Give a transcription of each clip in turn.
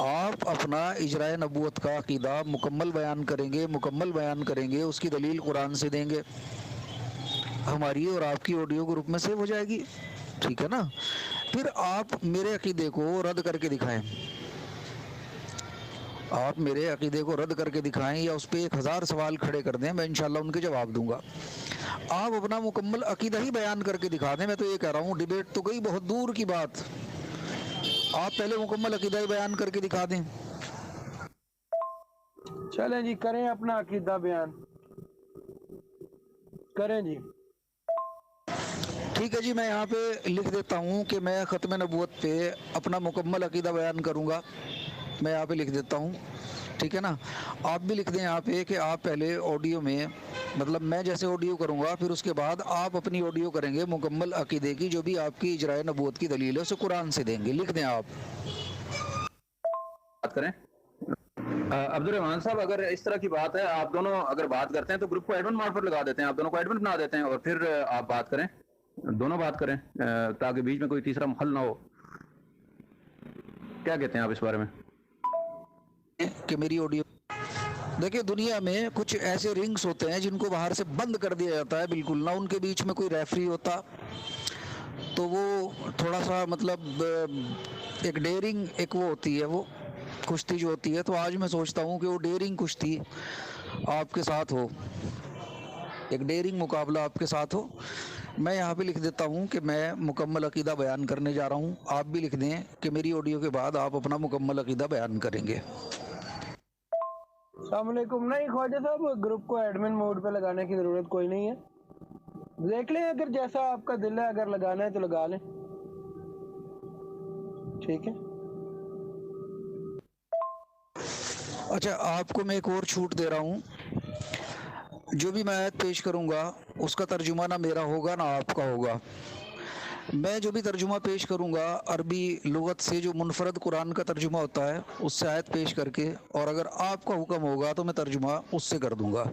آپ اپنا اجرائے نبوت کا عقیدہ مکمل بیان کریں گے، اس کی دلیل قرآن سے دیں گے، ہماری اور آپ کی آڈیو گروپ میں سیو ہو جائے گی، ٹھیک ہے نا؟ پھر آپ میرے عقیدے کو رد کر کے دکھائیں، آپ میرے عقیدے کو رد کر کے دکھائیں یا اس پہ 1000 سوال کھڑے کر دیں، میں انشاءاللہ ان کے جواب دوں گا۔ آپ اپنا مکمل عقیدہ ہی بیان کر کے دکھا دیں، میں تو یہ کہہ رہا ہوں، ڈیبیٹ تو گئی بہت دور کی بات، آپ پہلے مکمل عقیدہ ہی بیان کر کے دکھا دیں۔ چلیں جی، کریں اپنا عقیدہ بیان، کریں جی۔ ٹھیک ہے جی، میں یہاں پہ لکھ دیتا ہوں کہ میں ختم نبوت پہ اپنا مکمل عقیدہ بیان کروں گا، میں یہاں پہ لکھ دیتا ہوں، ٹھیک ہے نا؟ آپ بھی لکھ دیں یہاں پہ کہ آپ پہلے آڈیو میں، مطلب میں جیسے آڈیو کروں گا پھر اس کے بعد آپ اپنی آڈیو کریں گے مکمل عقیدے کی، جو بھی آپ کی اجرائے نبوت کی دلیل ہے اسے قرآن سے دیں گے، لکھ دیں آپ۔ بات کریں عبد الرحمان صاحب، اگر اس طرح کی بات ہے، آپ دونوں اگر بات کرتے ہیں تو گروپ کو ایڈمن مارک پر لگا دیتے ہیں، آپ دونوں کو ایڈمن بنا دیتے ہیں اور پھر آپ بات کریں، دونوں بات کریں تاکہ بیچ میں کوئی تیسرا مخل نہ ہو۔ کیا کہتے ہیں آپ اس بارے میں؟ کہ میری آڈیو دیکھیں، دنیا میں کچھ ایسے رنگز ہوتے ہیں جن کو باہر سے بند کر دیا جاتا ہے بالکل، نہ ان کے بیچ میں کوئی ریفری ہوتا، تو وہ تھوڑا سا مطلب ایک ڈیئرنگ ایک وہ ہوتی ہے، وہ کشتی جو ہوتی ہے، تو آج میں سوچتا ہوں کہ وہ ڈیئرنگ کشتی آپ کے ساتھ ہو، ایک ڈیئرنگ مقابلہ آپ کے ساتھ ہو۔ میں یہاں پہ لکھ دیتا ہوں کہ میں مکمل عقیدہ بیان کرنے جا رہا ہوں، آپ بھی لکھ دیں کہ میری آڈیو کے بعد آپ اپنا مکمل عقیدہ بیان کریں گے۔ السلام علیکم۔ نہیں خواجہ صاحب، گروپ کو ایڈمن موڈ پہ لگانے کی ضرورت کوئی نہیں ہے، دیکھ لیں اگر جیسا آپ کا دل ہے، اگر لگانا ہے تو لگا لیں، ٹھیک ہے؟ اچھا، آپ کو میں ایک اور چھوٹ دے رہا ہوں، جو بھی میں آیت پیش کروں گا اس کا ترجمہ نہ میرا ہوگا نہ آپ کا ہوگا، میں جو بھی ترجمہ پیش کروں گا عربی لغت سے جو منفرد قرآن کا ترجمہ ہوتا ہے اس سے آیت پیش کر کے، اور اگر آپ کا حکم ہوگا تو میں ترجمہ اس سے کر دوں گا،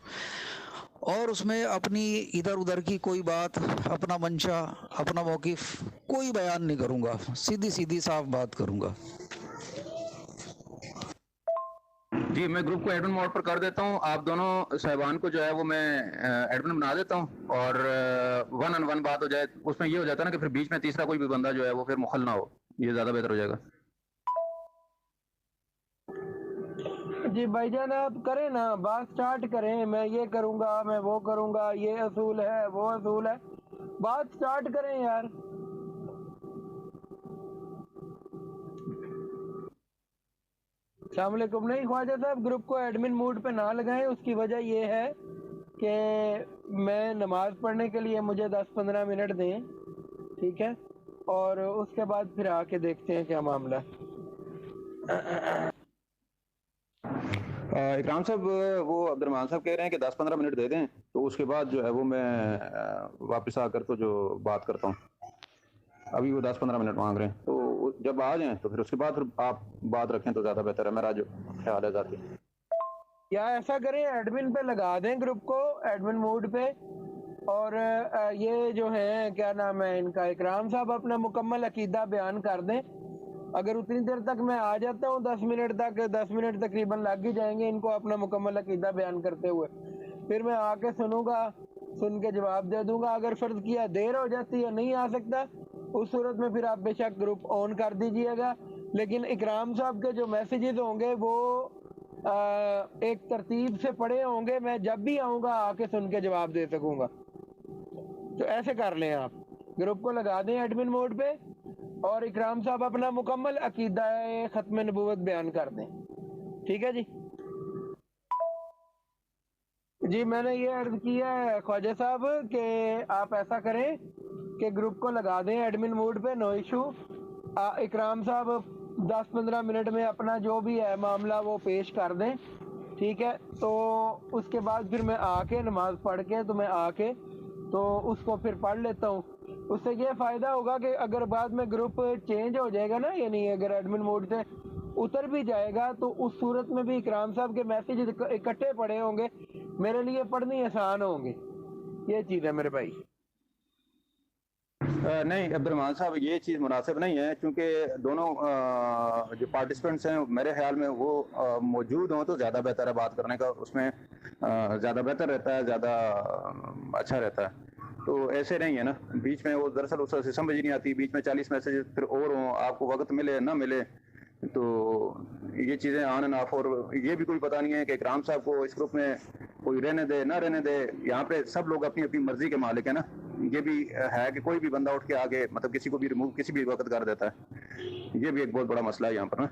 اور اس میں اپنی ادھر ادھر کی کوئی بات، اپنا منشا، اپنا موقف کوئی بیان نہیں کروں گا، سیدھی سیدھی صاف بات کروں گا۔ جی، میں گروپ کو ایڈمن موڈ پر کر دیتا ہوں، آپ دونوں صاحبان کو جو ہے وہ میں ایڈمن بنا دیتا ہوں، اور 1 on 1 بات ہو جائے، اس میں یہ ہو جاتا ہے نا کہ پھر بیچ میں تیسرا کوئی بھی بندہ جو ہے وہ پھر مخل نہ ہو، یہ زیادہ بہتر ہو جائے گا۔ جی بھائی جان، آپ کریں نا، بات سٹارٹ کریں، میں یہ کروں گا، میں وہ کروں گا، یہ اصول ہے، وہ اصول ہے، بات سٹارٹ کریں یار۔ السلام علیکم۔ نہیں خواجہ صاحب، گروپ کو ایڈمن موڈ پہ نہ لگائیں، اس کی وجہ یہ ہے کہ میں نماز پڑھنے کے لیے مجھے 10-15 منٹ دیں، ٹھیک ہے؟ اور اس کے بعد پھر آ کے دیکھتے ہیں کیا معاملہ ہے۔ اکرام صاحب، وہ عبد الرحمان صاحب کہہ رہے ہیں کہ 10-15 منٹ دے دیں، تو اس کے بعد جو ہے وہ میں واپس آ کر تو جو بات کرتا ہوں، ابھی وہ 10-15 منٹ مانگ رہے ہیں، تو جب آ جائیں تو پھر اس کے بعد پھر آپ بات رکھیں تو زیادہ بہتر ہے، میرا جو خیال ہے ذاتی۔ یا ایسا کریں، ایڈمن پہ لگا دیں گروپ کو، ایڈمن موڈ پہ، اور یہ جو ہے کیا نام ہے ان کا، اکرام صاحب اپنا مکمل عقیدہ بیان کر دیں، اگر اتنی دیر تک میں آ جاتا ہوں 10 منٹ تک، 10 منٹ تقریباً لگ ہی جائیں گے ان کو اپنا مکمل عقیدہ بیان کرتے ہوئے، پھر میں آ کے سنوں گا، سن کے جواب دے دوں گا، اگر فرض کیا دیر ہو جاتی ہے نہیں آ سکتا، اس صورت میں پھر آپ بے شک گروپ آن کر دیجئے گا، لیکن اکرام صاحب کے جو میسیجز ہوں گے وہ ایک ترتیب سے پڑے ہوں گے، میں جب بھی آؤں گا آ کے سن کے جواب دے سکوں گا، تو ایسے کر لیں، آپ گروپ کو لگا دیں ایڈمن موڈ پہ، اور اکرام صاحب اپنا مکمل عقیدہ ختم نبوت بیان کر دیں، ٹھیک ہے جی؟ جی میں نے یہ عرض کیا ہے خواجہ صاحب کہ آپ ایسا کریں کہ گروپ کو لگا دیں ایڈمن موڈ پہ، نو ایشو، اکرام صاحب 10-15 منٹ میں اپنا جو بھی ہے معاملہ وہ پیش کر دیں، ٹھیک ہے؟ تو اس کے بعد پھر میں آ کے نماز پڑھ کے تو میں آ کے تو اس کو پھر پڑھ لیتا ہوں، اس سے یہ فائدہ ہوگا کہ اگر بعد میں گروپ چینج ہو جائے گا نا، یعنی اگر ایڈمن موڈ سے اتر بھی جائے گا تو اس صورت میں بھی اکرام صاحب کے میسیج اکٹھے پڑے ہوں گے، میرے لیے پڑھنی آسان ہوں گے، یہ چیز ہے میرے بھائی۔ نہیں عبدالرحمان صاحب یہ چیز مناسب نہیں ہے، چونکہ دونوں جو پارٹیسپینٹس ہیں میرے خیال میں وہ موجود ہوں تو زیادہ بہتر ہے بات کرنے کا، اس میں زیادہ بہتر رہتا ہے، زیادہ اچھا رہتا ہے۔ تو ایسے نہیں ہے نا، بیچ میں وہ دراصل اس سے سمجھ نہیں آتی، بیچ میں 40 میسیج پھر اور ہوں، آپ کو وقت ملے نہ ملے، تو یہ چیزیں آن اینڈ آف، اور یہ بھی کوئی پتہ نہیں ہے کہ اکرام صاحب کو اس گروپ میں کوئی رہنے دے نہ رہنے دے، یہاں پہ سب لوگ اپنی اپنی مرضی کے مالک ہیں نا، یہ بھی ہے کہ کوئی بھی بندہ اٹھ کے آگے مطلب کسی کو بھی ریموو کسی بھی وقت کر دیتا ہے، یہ بھی ایک بہت بڑا مسئلہ ہے یہاں پر نا۔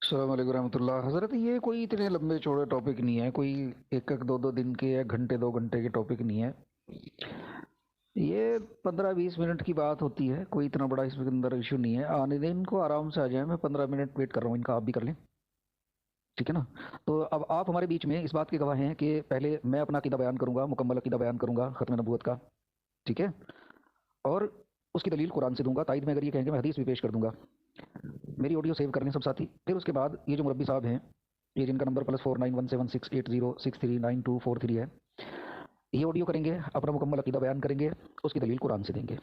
السلام علیکم ورحمۃ اللہ حضرت، یہ کوئی اتنے لمبے چوڑے ٹاپک نہیں ہے، کوئی ایک دو دن کے یا گھنٹے 2 گھنٹے کے ٹاپک نہیں ہے، یہ 15-20 منٹ کی بات ہوتی ہے، کوئی اتنا بڑا اس کے اندر ایشو نہیں ہے، آنے دیں ان کو، آرام سے آ جائیں، میں 15 منٹ ویٹ کر رہا ہوں ان کا، آپ بھی کر لیں، ٹھیک ہے نا؟ تو اب آپ ہمارے بیچ میں اس بات کے گواہ ہیں کہ پہلے میں اپنا عقیدہ بیان کروں گا، مکمل عقیدہ بیان کروں گا ختم نبوت کا، ٹھیک ہے، اور اس کی دلیل قرآن سے دوں گا، تائید میں اگر یہ کہیں گے میں حدیث بھی پیش کر دوں گا، میری آڈیو سیو کر لیں سب ساتھی۔ پھر اس کے بعد یہ جو مربی صاحب ہیں، یہ جن کا نمبر +49176806392443 ہے، یہ آڈیو کریں گے، اپنا مکمل عقیدہ بیان کریں گے، اس کی دلیل قرآن سے دیں گے،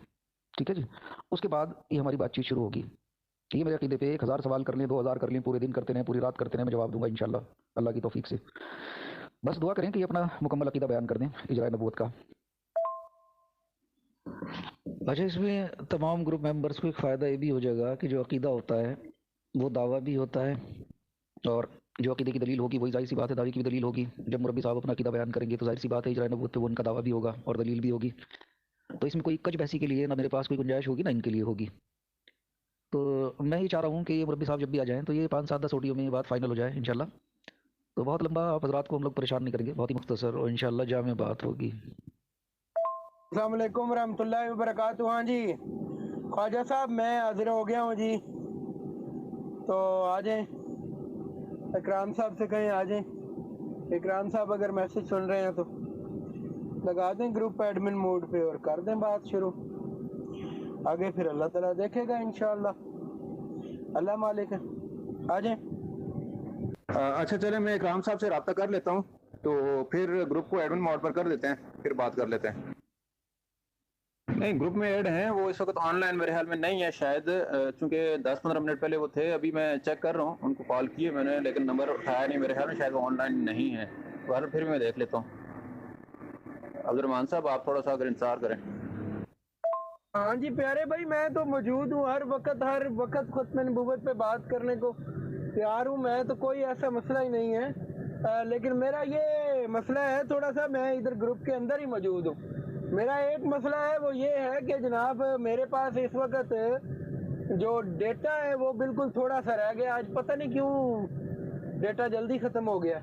ٹھیک ہے جی؟ اس کے بعد یہ ہماری بات چیت شروع ہوگی، یہ میرے عقیدے پہ 1000 سوال کر لیں، 2000 کر لیں، پورے دن کرتے رہیں، پوری رات کرتے رہیں، میں جواب دوں گا انشاءاللہ اللہ کی توفیق سے، بس دعا کریں کہ یہ اپنا مکمل عقیدہ بیان کر دیں اجراء نبوت کا۔ اچھا، اس میں تمام گروپ ممبرس کو ایک فائدہ یہ بھی ہو جائے گا کہ جو عقیدہ ہوتا ہے وہ دعویٰ بھی ہوتا ہے، اور جو عقیدے کی دلیل ہوگی وہی ظاہر سی بات ہے دعوے کی بھی دلیل ہوگی، جب مربی صاحب اپنا عقیدہ بیان کریں گے تو ظاہر سی بات ہے اجراء نبوت پہ وہ ان کا دعویٰ بھی ہوگا اور دلیل بھی ہوگی، تو اس میں کوئی کج بحثی کے لیے نہ میرے پاس کوئی گنجائش ہوگی نہ ان کے لیے ہوگی، تو میں یہ چاہ رہا ہوں کہ یہ مربی صاحب جب بھی آ جائیں تو یہ 5-7-10 آڈیو میں یہ بات فائنل ہو جائے انشاءاللہ، تو بہت لمبا آپ حضرات کو ہم لوگ پریشان نہیں کریں گے، بہت ہی مختصر اور انشاءاللہ جامع بات ہوگی۔ السلام علیکم ورحمۃ اللہ وبرکاتہ۔ ہاں جی خواجہ صاحب میں حاضر ہو گیا ہوں جی، تو آ جائیں، اکرام صاحب سے کہیں آ جائیں، اکرام صاحب اگر میسج سن رہے ہیں تو لگا دیں گروپ ایڈمن موڈ پہ اور کر دیں بات شروع، آگے پھر اللہ تعالیٰ دیکھے گا انشاءاللہ، اللہ مالک ہے، آ جائیں۔ اچھا چلیں میں اکرام صاحب سے رابطہ کر لیتا ہوں، تو پھر گروپ کو ایڈمن موڈ پر کر دیتے ہیں، پھر بات کر لیتے ہیں۔ نہیں گروپ میں ایڈ ہیں، وہ اس وقت آن لائن میرے خیال میں نہیں ہے شاید، چونکہ 10-15 منٹ پہلے وہ تھے، ابھی میں چیک کر رہا ہوں، ان کو کال کیے میں نے لیکن نمبر اٹھایا نہیں، میرے خیال میں شاید وہ آن لائن نہیں ہے، پھر بھی میں دیکھ لیتا ہوں۔ عبدالرحمان صاحب آپ تھوڑا سا اگر انتظار کریں۔ ہاں جی پیارے بھائی، میں تو موجود ہوں ہر وقت ختم نبوت پہ بات کرنے کو تیار ہوں، میں تو کوئی ایسا مسئلہ ہی نہیں ہے، لیکن میرا یہ مسئلہ ہے تھوڑا سا، میں ادھر گروپ کے اندر ہی موجود ہوں، میرا ایک مسئلہ ہے وہ یہ ہے کہ جناب میرے پاس اس وقت جو ڈیٹا ہے وہ بالکل تھوڑا سا رہ گیا، آج پتہ نہیں کیوں ڈیٹا جلدی ختم ہو گیا،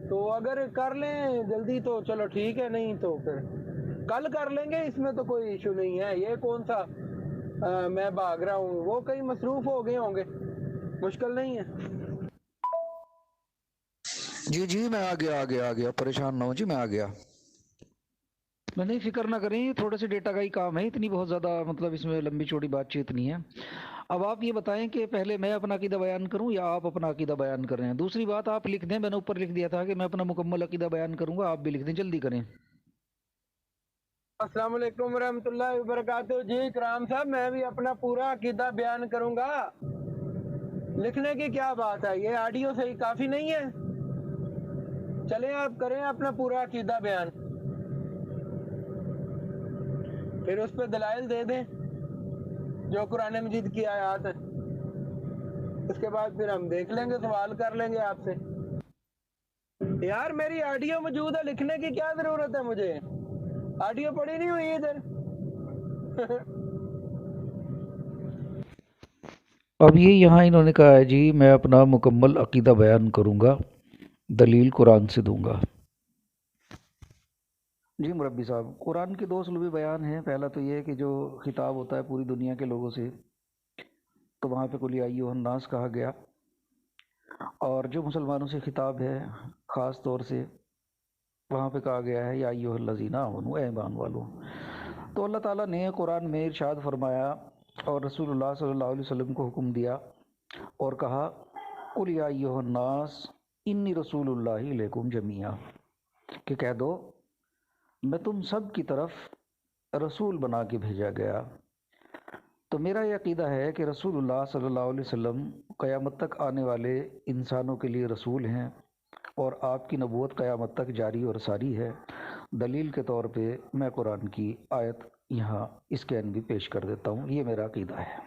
تو اگر کر لیں جلدی تو چلو ٹھیک ہے، نہیں تو پھر کل کر لیں گے، اس میں تو کوئی ایشو نہیں ہے، یہ کون سا میں بھاگ رہا ہوں، وہ کہیں مصروف ہو گئے ہوں گے، مشکل نہیں ہے۔ جی میں آ گیا، پریشان نہ ہو جی، میں آ گیا، میں نہیں فکر نہ کریں، تھوڑے سے ڈیٹا کا ہی کام ہے، اتنی بہت زیادہ مطلب اس میں لمبی چوڑی بات چیت نہیں ہے۔ اب آپ یہ بتائیں کہ پہلے میں اپنا عقیدہ بیان کروں یا آپ اپنا عقیدہ بیان کر رہے ہیں؟ دوسری بات آپ لکھ دیں، میں نے اوپر لکھ دیا تھا کہ میں اپنا مکمل عقیدہ بیان کروں گا، آپ بھی لکھ دیں، جلدی کریں۔ السلام علیکم ورحمۃ اللہ وبرکاتہ۔ جی اکرام صاحب میں بھی اپنا پورا عقیدہ بیان کروں گا، لکھنے کی کیا بات ہے، یہ آڈیو صحیح کافی نہیں ہے، چلیں آپ کریں اپنا پورا عقیدہ بیان، پھر اس پہ دلائل دے دیں جو قرآن مجید کی آیات ہیں، اس کے بعد پھر ہم دیکھ لیں گے، سوال کر لیں گے آپ سے۔ یار میری آڈیو موجود ہے، لکھنے کی کیا ضرورت ہے مجھے، آڈیو پڑی نہیں ہوئی ادھر۔ اب یہ یہاں انہوں نے کہا ہے جی میں اپنا مکمل عقیدہ بیان کروں گا، دلیل قرآن سے دوں گا۔ جی مربی صاحب، قرآن کے 2 اسلوبی بیان ہیں، پہلا تو یہ ہے کہ جو خطاب ہوتا ہے پوری دنیا کے لوگوں سے تو وہاں پہ قل یا ایھا الناس کہا گیا، اور جو مسلمانوں سے خطاب ہے خاص طور سے وہاں پہ کہا گیا ہے یا ایھا الذین آمنوا، اے ایمان والو۔ تو اللہ تعالیٰ نے قرآن میں ارشاد فرمایا اور رسول اللہ صلی اللہ علیہ وسلم کو حکم دیا اور کہا قل یا ایھا الناس انی رسول اللہ الیکم جمیعا، کہ کہہ دو میں تم سب کی طرف رسول بنا کے بھیجا گیا۔ تو میرا یہ عقیدہ ہے کہ رسول اللہ صلی اللہ علیہ وسلم قیامت تک آنے والے انسانوں کے لیے رسول ہیں، اور آپ کی نبوت قیامت تک جاری اور ساری ہے۔ دلیل کے طور پہ میں قرآن کی آیت یہاں اسکین بھی پیش کر دیتا ہوں، یہ میرا عقیدہ ہے۔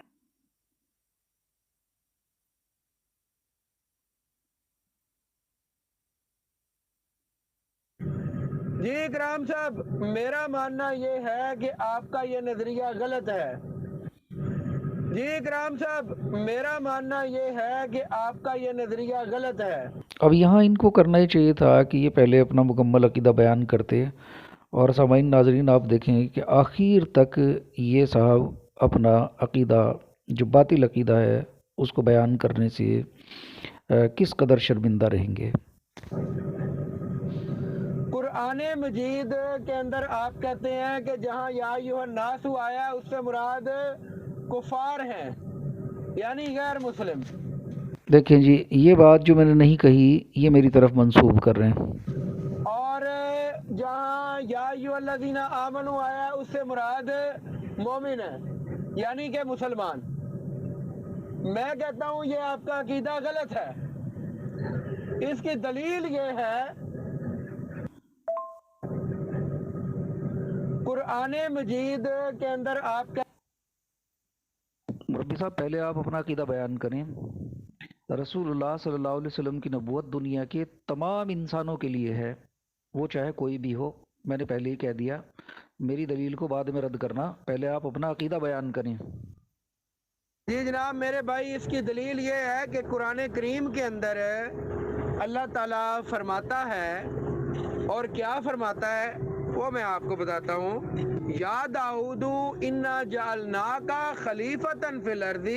جی اکرام صاحب، میرا ماننا یہ ہے کہ آپ کا یہ نظریہ غلط ہے۔ جی اکرام صاحب، میرا ماننا یہ ہے کہ آپ کا یہ نظریہ غلط ہے۔ اب یہاں ان کو کرنا ہی چاہیے تھا کہ یہ پہلے اپنا مکمل عقیدہ بیان کرتے، اور سامعین ناظرین آپ دیکھیں کہ آخر تک یہ صاحب اپنا عقیدہ جو باطل عقیدہ ہے اس کو بیان کرنے سے کس قدر شرمندہ رہیں گے۔ قرآن مجید کے اندر آپ کہتے ہیں کہ جہاں یا ایھا الناس آیا ہے اس سے مراد کفار ہیں، یعنی غیر مسلم۔ دیکھیں جی، یہ بات جو میں نے نہیں کہی یہ میری طرف منسوب کر رہے ہیں، اور جہاں یا ایھا الذین آمنوا آیا ہے اس سے مراد مومن ہے، یعنی کہ مسلمان۔ میں کہتا ہوں یہ آپ کا عقیدہ غلط ہے۔ اس کی دلیل یہ ہے قرآن مجید کے اندر آپ کا مربی صاحب پہلے آپ اپنا عقیدہ بیان کریں۔ رسول اللہ صلی اللہ علیہ وسلم کی نبوت دنیا کے تمام انسانوں کے لیے ہے، وہ چاہے کوئی بھی ہو۔ میں نے پہلے ہی کہہ دیا، میری دلیل کو بعد میں رد کرنا، پہلے آپ اپنا عقیدہ بیان کریں۔ جی جناب میرے بھائی، اس کی دلیل یہ ہے کہ قرآن کریم کے اندر اللہ تعالیٰ فرماتا ہے، اور کیا فرماتا ہے وہ میں آپ کو بتاتا ہوں۔ یا داؤد انا جعلناک خلیفۃ فی الارض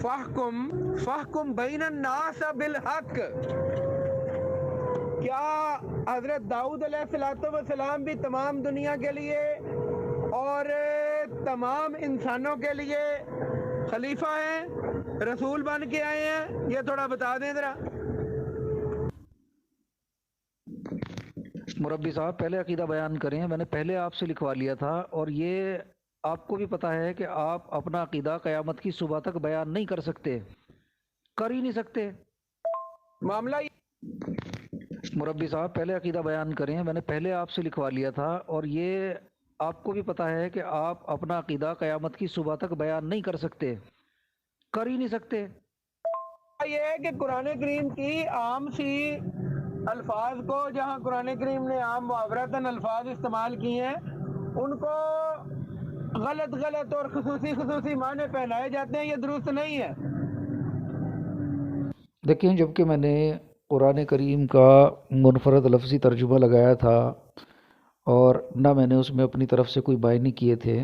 فاحکم بین الناس بالحق۔ کیا حضرت داؤد علیہ السلام بھی تمام دنیا کے لیے اور تمام انسانوں کے لیے خلیفہ ہیں، رسول بن کے آئے ہیں؟ یہ تھوڑا بتا دیں ذرا۔ مربی صاحب پہلے عقیدہ بیان کریں، میں نے پہلے آپ سے لکھوا لیا تھا، اور یہ آپ کو بھی پتہ ہے کہ آپ اپنا عقیدہ قیامت کی صبح تک بیان نہیں کر سکتے، کر ہی نہیں سکتے۔ معاملہ مربی صاحب پہلے عقیدہ بیان کریں، میں نے پہلے آپ سے لکھوا لیا تھا، اور یہ آپ کو بھی پتہ ہے کہ آپ اپنا عقیدہ قیامت کی صبح تک بیان نہیں کر سکتے، کر ہی نہیں سکتے۔ یہ ہے کہ قرآن کریم کی عام سی الفاظ کو، جہاں قرآن کریم نے عام محاورتاً الفاظ استعمال کیے ہیں، ان کو غلط اور خصوصی معنی پہنائے جاتے ہیں، یہ درست نہیں ہے۔ دیکھیں، جبکہ میں نے قرآن کریم کا منفرد لفظی ترجمہ لگایا تھا، اور نہ میں نے اس میں اپنی طرف سے کوئی معنی کیے تھے۔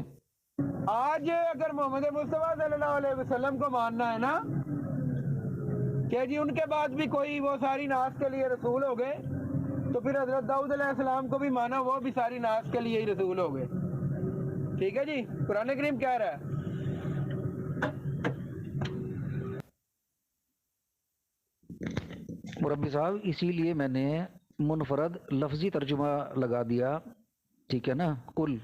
آج اگر محمد مصطفیٰ صلی اللہ علیہ وسلم کو ماننا ہے نا کہ جی ان کے بعد بھی کوئی وہ ساری ناس کے لیے رسول ہو گئے، تو پھر حضرت داؤد علیہ السلام کو بھی مانا، وہ بھی ساری ناس کے لیے ہی رسول ہو گئے۔ ٹھیک ہے جی، قرآن کریم کہہ رہا ہے۔ مربی صاحب اسی لیے میں نے منفرد لفظی ترجمہ لگا دیا، ٹھیک ہے نا۔ کل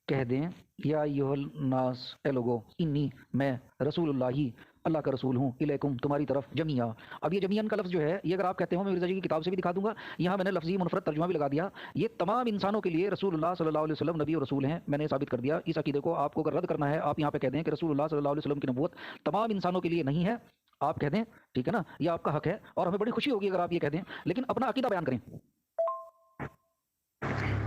کہہ دیں یا ایھا الناس، اے لوگو، انی میں رسول اللہ اللہ کا رسول ہوں، الیکم تمہاری طرف، جمیعا۔ اب یہ جمیعاً کا لفظ جو ہے، یہ اگر آپ کہتے ہو، میں مرزا جی کی کتاب سے بھی دکھا دوں گا، یہاں میں نے لفظی منفرد ترجمہ بھی لگا دیا۔ یہ تمام انسانوں کے لیے رسول اللہ صلی اللہ علیہ وسلم نبی اور رسول ہیں، میں نے ثابت کر دیا۔ اس عقیدے کو آپ کو اگر رد کرنا ہے، آپ یہاں پہ کہہ دیں کہ رسول اللہ صلی اللہ علیہ وسلم کی نبوت تمام انسانوں کے لیے نہیں ہے، آپ کہہ دیں، ٹھیک ہے نا، یہ آپ کا حق ہے، اور ہمیں بڑی خوشی ہوگی اگر آپ یہ کہہ دیں، لیکن اپنا عقیدہ بیان کریں۔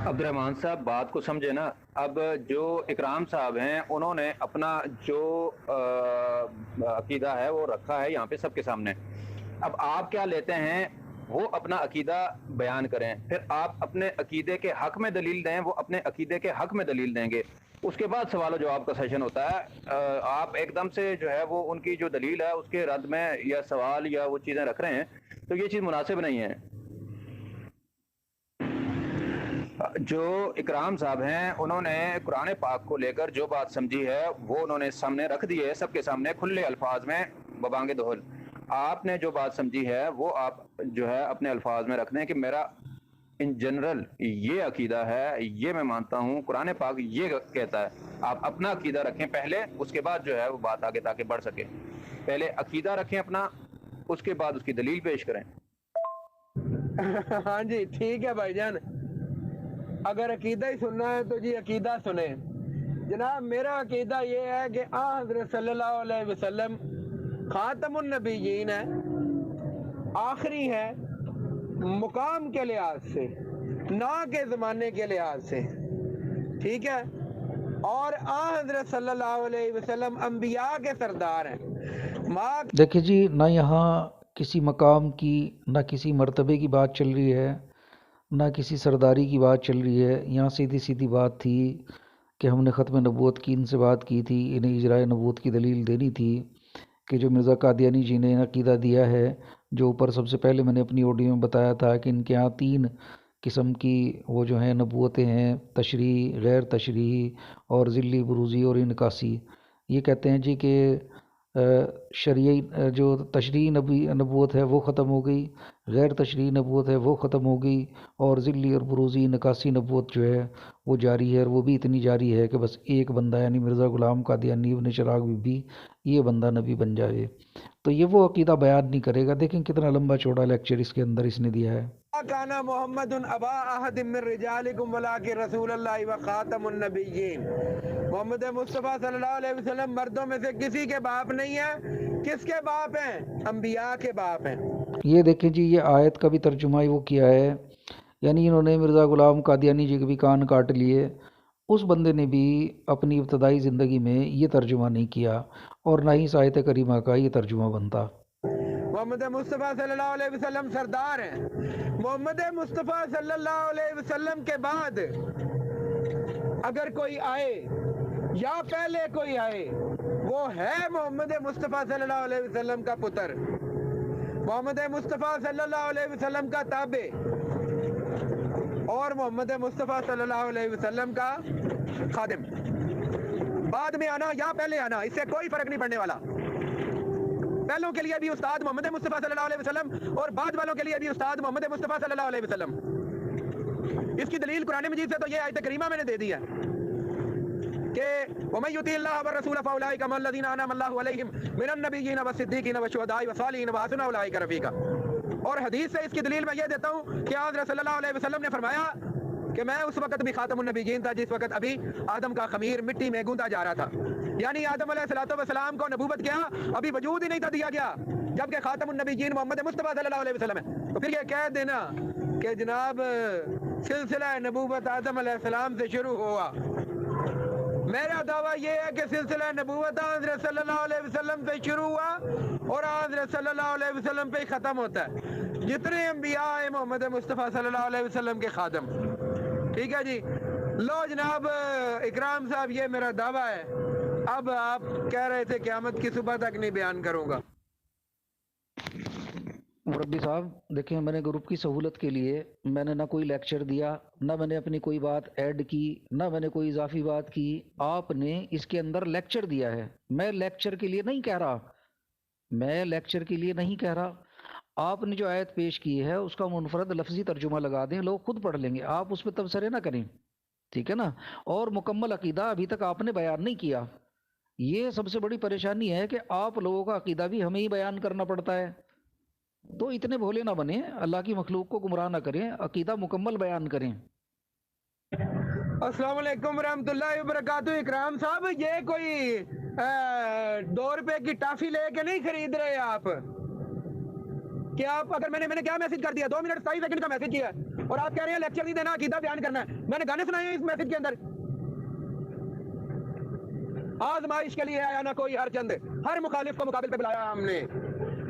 عبد الرحمان صاحب بات کو سمجھے نا۔ اب جو اکرام صاحب ہیں انہوں نے اپنا جو عقیدہ ہے وہ رکھا ہے یہاں پہ سب کے سامنے۔ اب آپ کیا لیتے ہیں، وہ اپنا عقیدہ بیان کریں، پھر آپ اپنے عقیدے کے حق میں دلیل دیں، وہ اپنے عقیدے کے حق میں دلیل دیں گے، اس کے بعد سوال و جواب کا سیشن ہوتا ہے۔ آپ ایک دم سے جو ہے وہ ان کی جو دلیل ہے اس کے رد میں یا سوال یا وہ چیزیں رکھ رہے ہیں، تو یہ چیز مناسب نہیں ہے۔ جو اکرام صاحب ہیں انہوں نے قرآن پاک کو لے کر جو بات سمجھی ہے وہ انہوں نے سامنے رکھ دی ہے، سب کے سامنے کھلے الفاظ میں ببانگ دہل۔ آپ نے جو بات سمجھی ہے وہ آپ جو ہے اپنے الفاظ میں رکھ دیں کہ میرا ان جنرل یہ عقیدہ ہے، یہ میں مانتا ہوں، قرآن پاک یہ کہتا ہے. آپ اپنا عقیدہ رکھیں پہلے، اس کے بعد جو ہے وہ بات آگے تاکہ بڑھ سکے. پہلے عقیدہ رکھیں اپنا، اس کے بعد اس کی دلیل پیش کریں. ہاں جی ٹھیک ہے بھائی جان، اگر عقیدہ ہی سننا ہے تو جی عقیدہ سنیں. جناب میرا عقیدہ یہ ہے کہ حضرت صلی اللہ علیہ وسلم خاتم النبیین ہے، آخری ہے مقام کے لحاظ سے، نہ کے زمانے کے لحاظ سے، ٹھیک ہے. اور حضرت صلی اللہ علیہ وسلم انبیاء کے سردار ہیں. ماں دیکھیں جی، نہ یہاں کسی مقام کی، نہ کسی مرتبے کی بات چل رہی ہے، نہ کسی سرداری کی بات چل رہی ہے. یہاں سیدھی سیدھی بات تھی کہ ہم نے ختم نبوت کی ان سے بات کی تھی، انہیں اجراء نبوت کی دلیل دینی تھی کہ جو مرزا قادیانی جی نے عقیدہ دیا ہے، جو اوپر سب سے پہلے میں نے اپنی آڈیو میں بتایا تھا کہ ان کے ہاں 3 قسم کی وہ جو ہیں نبوتیں ہیں، تشریعی، غیر تشریعی اور ذلی بروزی اور انعکاسی. یہ کہتے ہیں جی کہ شرعی جو تشریعی نبوت ہے وہ ختم ہو گئی، غیر تشریعی نبوت ہے وہ ختم ہو گئی، اور ذلی اور بروزی انعکاسی نبوت جو ہے وہ جاری ہے، اور وہ بھی اتنی جاری ہے کہ بس ایک بندہ یعنی مرزا غلام قادیانی ابن چراغ بھی یہ بندہ نبی بن جائے. تو یہ وہ عقیدہ بیان نہیں کرے گا. دیکھیں کتنا لمبا چوڑا لیکچر اس کے اندر اس نے دیا ہے. کانا محمد ابا احد من رجالکم ولکن رسول اللہ و خاتم النبیین. محمد مصطفیٰ صلی اللہ علیہ وسلم مردوں میں سے کسی کے باپ نہیں ہے. کس کے باپ ہیں؟ انبیاء کے باپ ہیں. یہ دیکھیں جی، یہ آیت کا بھی ترجمہ وہ کیا ہے، یعنی انہوں نے مرزا غلام قادیانی جی کے بھی کان کاٹ لیے. اس بندے نے بھی اپنی ابتدائی زندگی میں یہ ترجمہ نہیں کیا، اور نہ ہی اس آیت کریمہ کا یہ ترجمہ بنتا. محمد مصطفیٰ صلی اللہ علیہ وسلم سردار ہیں. محمد مصطفیٰ صلی اللہ علیہ وسلم کے بعد اگر کوئی آئے یا پہلے کوئی آئے، وہ ہے محمد مصطفیٰ صلی اللہ علیہ وسلم کا پتر، محمد مصطفیٰ صلی اللہ علیہ وسلم کا تابع، اور محمد مصطفیٰ صلی اللہ علیہ وسلم کا خادم. بعد میں آنا یا پہلے آنا اس سے کوئی فرق نہیں پڑنے والا. پہلوں کے لیے بھی استاد محمد مصطفیٰ صلی اللہ علیہ وسلم، اور بعد والوں کے لیے بھی استاد محمد مصطفیٰ صلی اللہ علیہ وسلم. اس کی دلیل قرآن مجید سے تو یہ آیت کریمہ میں نے دے دی ہے کہ وَمَن يُطِعِ اللَّهَ وَالرَّسُولَ فَأُولَٰئِكَ مَعَ الَّذِينَ أَنْعَمَ اللَّهُ عَلَيْهِم مِّنَ النَّبِيِّينَ وَالصِّدِّيقِينَ وَالشُّهَدَاءِ وَالصَّالِحِينَ وَحَسُنَ أُولَٰئِكَ رَفِيقًا. اور حدیث سے اس کی دلیل میں یہ دیتا ہوں کہ حضرت صلی اللہ علیہ وسلم نے فرمایا کہ میں اس وقت بھی خاتم النبیین تھا جس وقت ابھی آدم کا خمیر مٹی میں گوندا جا رہا تھا. یعنی آدم علیہ السلام کو نبوت کیا ابھی وجود ہی نہیں تھا دیا گیا، جبکہ خاتم النبیین محمد مصطفیٰ صلی اللہ علیہ وسلم ہے. تو پھر یہ کہہ دینا کہ جناب سلسلہ نبوت آدم علیہ السلام سے شروع ہوا، میرا دعویٰ یہ ہے کہ سلسلہ نبوت حضرت صلی اللہ علیہ وسلم سے شروع ہوا اور حضرت صلی اللہ علیہ وسلم پہ ہی ختم ہوتا ہے. جتنے انبیاء ہیں محمد مصطفیٰ صلی اللہ علیہ وسلم کے خادم. ٹھیک ہے جی. لو جناب اکرام صاحب، یہ میرا دعویٰ ہے. اب آپ کہہ رہے تھے قیامت کی صبح تک نہیں بیان کروں گا. مربی صاحب دیکھیں، میں نے گروپ کی سہولت کے لیے میں نے نہ کوئی لیکچر دیا، نہ میں نے اپنی کوئی بات ایڈ کی، نہ میں نے کوئی اضافی بات کی. آپ نے اس کے اندر لیکچر دیا ہے. میں لیکچر کے لیے نہیں کہہ رہا، میں لیکچر کے لیے نہیں کہہ رہا. آپ نے جو آیت پیش کی ہے اس کا منفرد لفظی ترجمہ لگا دیں، لوگ خود پڑھ لیں گے. آپ اس پہ تبصرے نہ کریں، ٹھیک ہے نا. اور مکمل عقیدہ ابھی تک آپ نے بیان نہیں کیا. یہ سب سے بڑی پریشانی ہے کہ آپ لوگوں کا عقیدہ بھی ہمیں ہی بیان کرنا پڑتا ہے. تو اتنے بھولے نہ بنیں، اللہ کی مخلوق کو گمراہ نہ کریں، عقیدہ مکمل بیان کریں. السلام علیکم ورحمۃ اللہ وبرکاتہ. اکرام صاحب، یہ کوئی 2 روپے کی ٹافی لے کے نہیں خرید رہے آپ کہ آپ اگر میں نے کیا میسج کر دیا، 2 منٹ 27 سیکنڈ کا میسج کیا اور آپ کہہ رہے ہیں لیکچر نہیں دینا، عقیدہ بیان کرنا ہے. میں نے گانے سنائے ہیں اس میسج کے اندر. آزمائش کے لیے آیا نہ کوئی ہر چند، ہر مخالف کو مقابل پہ بلایا ہم نے.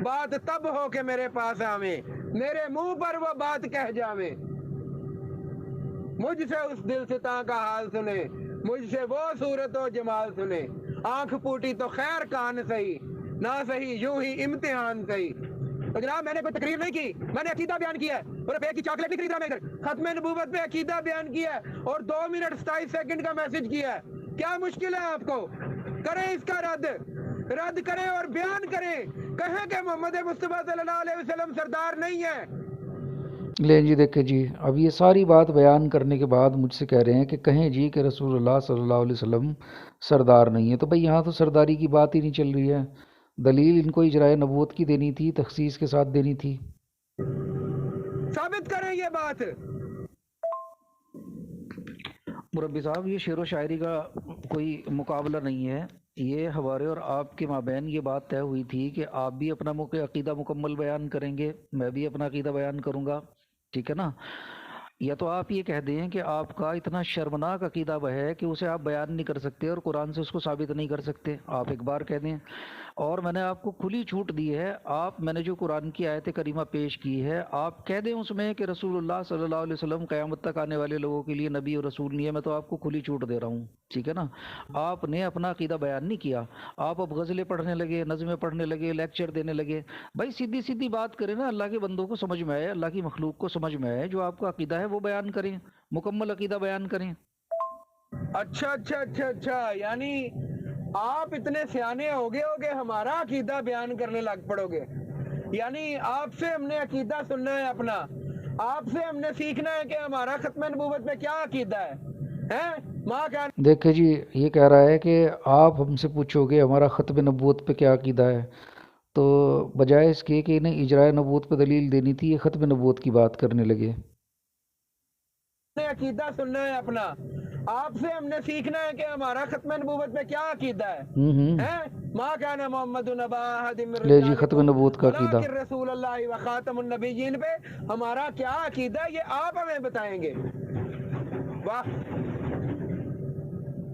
بات تب ہو کہ میرے پاس آویں، میرے منہ پر وہ بات کہہ جاویں. مجھ سے اس دل ستاں کا حال سنے، مجھ سے وہ صورت و جمال سنے. آنکھ پوٹی تو خیر کان سہی، نہ سہی یوں ہی امتحان سہی. تو جناب میں نے کوئی تقریر نہیں کی، میں نے عقیدہ بیان کیا ہے. اور روپے کی چاکلیٹ نہیں خرید رہا میں ادھر. ختم نبوت پہ عقیدہ بیان کیا ہے اور 2 منٹ 27 سیکنڈ کا میسج کیا ہے. کیا مشکل ہے آپ کو؟ کریں اس کا رد کریں اور بیان کریں. کہیں کہ محمد مصطفیٰ صلی اللہ علیہ وسلم سردار نہیں ہے. لیں جی دیکھیں جی، اب یہ ساری بات بیان کرنے کے بعد مجھ سے کہہ رہے ہیں کہ کہیں جی کہ رسول اللہ صلی اللہ علیہ وسلم سردار نہیں ہے. تو بھئی یہاں تو سرداری کی بات ہی نہیں چل رہی ہے. دلیل ان کو اجرائے نبوت کی دینی تھی، تخصیص کے ساتھ دینی تھی. ثابت کریں یہ بات. مربی صاحب یہ شعر و شاعری کا کوئی مقابلہ نہیں ہے. یہ ہمارے اور آپ کے مابین یہ بات طے ہوئی تھی کہ آپ بھی اپنا عقیدہ مکمل بیان کریں گے، میں بھی اپنا عقیدہ بیان کروں گا، ٹھیک ہے نا. یا تو آپ یہ کہہ دیں کہ آپ کا اتنا شرمناک عقیدہ وہ ہے کہ اسے آپ بیان نہیں کر سکتے اور قرآن سے اس کو ثابت نہیں کر سکتے، آپ ایک بار کہہ دیں. اور میں نے آپ کو کھلی چھوٹ دی ہے، میں نے جو قرآن کی آیت کریمہ پیش کی ہے آپ کہہ دیں اس میں کہ رسول اللہ صلی اللہ علیہ وسلم قیامت تک آنے والے لوگوں کے لیے نبی اور رسول نہیں ہے. میں تو آپ کو کھلی چھوٹ دے رہا ہوں، ٹھیک ہے نا. آپ نے اپنا عقیدہ بیان نہیں کیا، آپ اب غزلیں پڑھنے لگے، نظمیں پڑھنے لگے، لیکچر دینے لگے. بھائی سیدھی سیدھی بات کریں نا، اللہ کے بندوں کو سمجھ میں آئے، اللہ کی مخلوق کو سمجھ میں آئے. جو آپ کا عقیدہ ہے وہ بیان کریں، مکمل عقیدہ بیان کریں. اچھا یعنی آپ اتنے سیانے ہو گے ہمارا عقیدہ بیان کرنے لگ پڑو گے. یعنی آپ سے ہم نے عقیدہ سننا ہے اپنا، آپ سے ہم نے سیکھنا ہے کہ ہمارا ختم نبوت میں کیا عقیدہ ہے. ماں کیا دیکھیں جی، یہ کہہ رہا ہے کہ آپ ہم سے پوچھو گے ہمارا ختم نبوت پہ کیا عقیدہ ہے، تو بجائے اس کے کہ انہیں اجرائے نبوت پہ دلیل دینی تھی، یہ ختم نبوت کی بات کرنے لگے. عقیدہ سننا ہے اپنا، آپ سے ہم نے سیکھنا ہے کہ ہمارا ختم نبوت میں کیا عقیدہ ہے. ماں کان محمد نبا احد من لے جی ختم رجالکم نبوت کا عقیدہ. ولکن رسول اللہ و خاتم النبیین پہ ہمارا کیا عقیدہ ہے یہ آپ ہمیں بتائیں گے. واہ،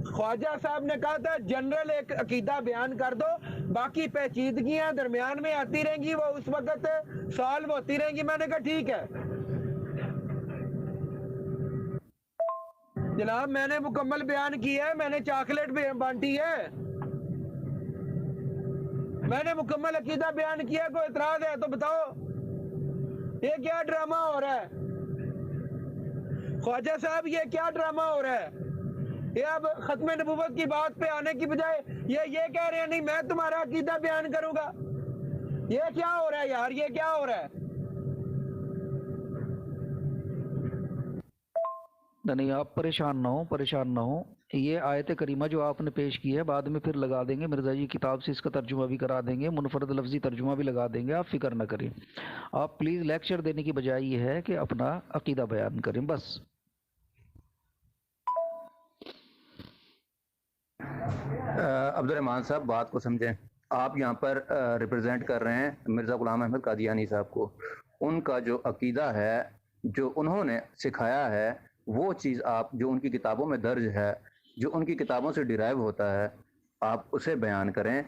خواجہ صاحب نے کہا تھا جنرل ایک عقیدہ بیان کر دو، باقی پیچیدگیاں درمیان میں آتی رہیں گی، وہ اس وقت سالو ہوتی رہیں گی. میں نے کہا ٹھیک ہے جناب، میں نے مکمل بیان کیا ہے، میں نے چاکلیٹ بھی بانٹی ہے، میں نے مکمل عقیدہ بیان کیا. کوئی اعتراض ہے تو بتاؤ، یہ کیا ڈرامہ ہو رہا ہے خواجہ صاحب، یہ کیا ڈرامہ ہو رہا ہے. یہ اب ختم نبوت کی بات پہ آنے کی بجائے یہ کہہ رہے ہیں نہیں میں تمہارا عقیدہ بیان کروں گا. یہ کیا ہو رہا ہے یار، یہ کیا ہو رہا ہے. نہیں آپ پریشان نہ ہو. یہ آیت کریمہ جو آپ نے پیش کی ہے بعد میں پھر لگا دیں گے، مرزا جی کتاب سے اس کا ترجمہ بھی کرا دیں گے، منفرد لفظی ترجمہ بھی لگا دیں گے، آپ فکر نہ کریں. آپ پلیز لیکچر دینے کی بجائے یہ ہے کہ اپنا عقیدہ بیان کریں بس. عبد الرحمان صاحب بات کو سمجھیں. آپ یہاں پر ریپرزینٹ کر رہے ہیں مرزا غلام احمد قادیانی صاحب کو. ان کا جو عقیدہ ہے، جو انہوں نے سکھایا ہے، وہ چیز آپ جو ان کی کتابوں میں درج ہے، جو ان کی کتابوں سے ڈرائیو ہوتا ہے، آپ اسے بیان کریں.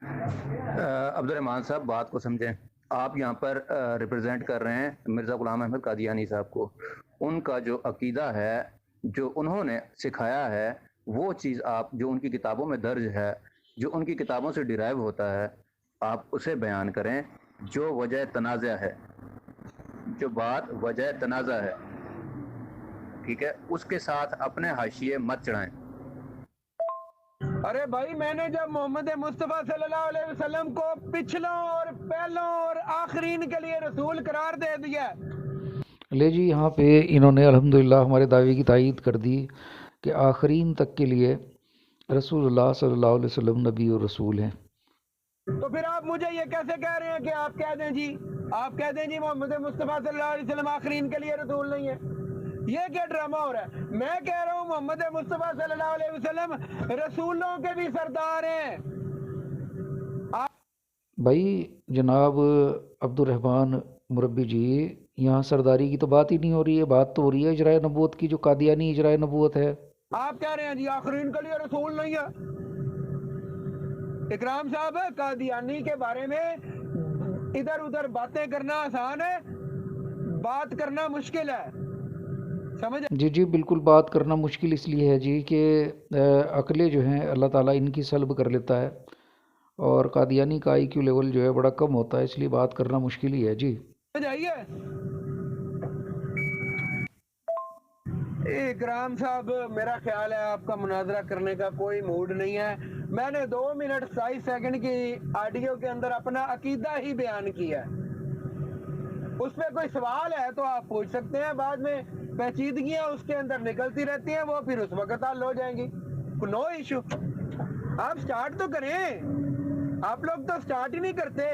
عبد الرحمان صاحب بات کو سمجھیں. آپ یہاں پر ریپرزینٹ کر رہے ہیں مرزا غلام احمد قادیانی صاحب کو. ان کا جو عقیدہ ہے، جو انہوں نے سکھایا ہے، وہ چیز آپ جو ان کی کتابوں میں درج ہے، جو ان کی کتابوں سے ڈرائیو ہوتا ہے، آپ اسے بیان کریں. جو وجہ تنازع ہے، جو بات وجہ تنازع ہے، ٹھیک ہے، اس کے ساتھ اپنے حاشیے مت چڑھائیں. ارے بھائی میں نے جب محمد مصطفیٰ صلی اللہ علیہ وسلم کو پچھلوں اور پہلوں اور آخرین کے لیے رسول قرار دے دیا. لے جی یہاں پہ انہوں نے الحمدللہ ہمارے دعوے کی تائید کر دی کہ آخرین تک کے لیے رسول اللہ صلی اللہ علیہ وسلم نبی اور رسول ہیں. تو پھر آپ مجھے یہ کیسے کہہ رہے ہیں کہ آپ کہہ دیں جی، آپ کہہ دیں جی محمد مصطفیٰ صلی اللہ علیہ وسلم آخرین کے لیے رسول نہیں ہے. یہ کیا ڈرامہ ہو رہا ہے. میں کہہ رہا ہوں محمد مصطفیٰ صلی اللہ علیہ وسلم رسولوں کے بھی سردار ہیں. بھائی جناب عبد الرحمن مربی جی، یہاں سرداری کی تو بات ہی نہیں ہو رہی ہے، بات تو ہو رہی ہے اجرائے نبوت کی، جو قادیانی اجرائے نبوت ہے. آپ کہہ رہے ہیں جی آخرین کے لیے رسول نہیں ہے. اکرام صاحب قادیانی کے بارے میں ادھر ادھر باتیں کرنا آسان ہے، بات کرنا مشکل ہے، سمجھ. جی بالکل، بات کرنا مشکل اس لیے ہے جی کہ عقلیں جو ہیں اللہ تعالیٰ ان کی سلب کر لیتا ہے، اور قادیانی کا آئی کیو لیول جو ہے بڑا کم ہوتا ہے، اس لیے بات کرنا مشکل ہی ہے جی. جائیے اکرام صاحب، میرا خیال ہے آپ کا مناظرہ کرنے کا کوئی موڈ نہیں ہے. میں نے 2 منٹ 27 سیکنڈ کی آڈیو کے اندر اپنا عقیدہ ہی بیان کیا ہے. اس پہ کوئی سوال ہے تو آپ پوچھ سکتے ہیں، بعد میں پیچیدگیاں اس کے اندر نکلتی رہتی ہیں، وہ پھر اس وقت حل ہو جائیں گی، نو ایشو۔ آپ سٹارٹ تو کریں، آپ لوگ تو سٹارٹ ہی نہیں کرتے،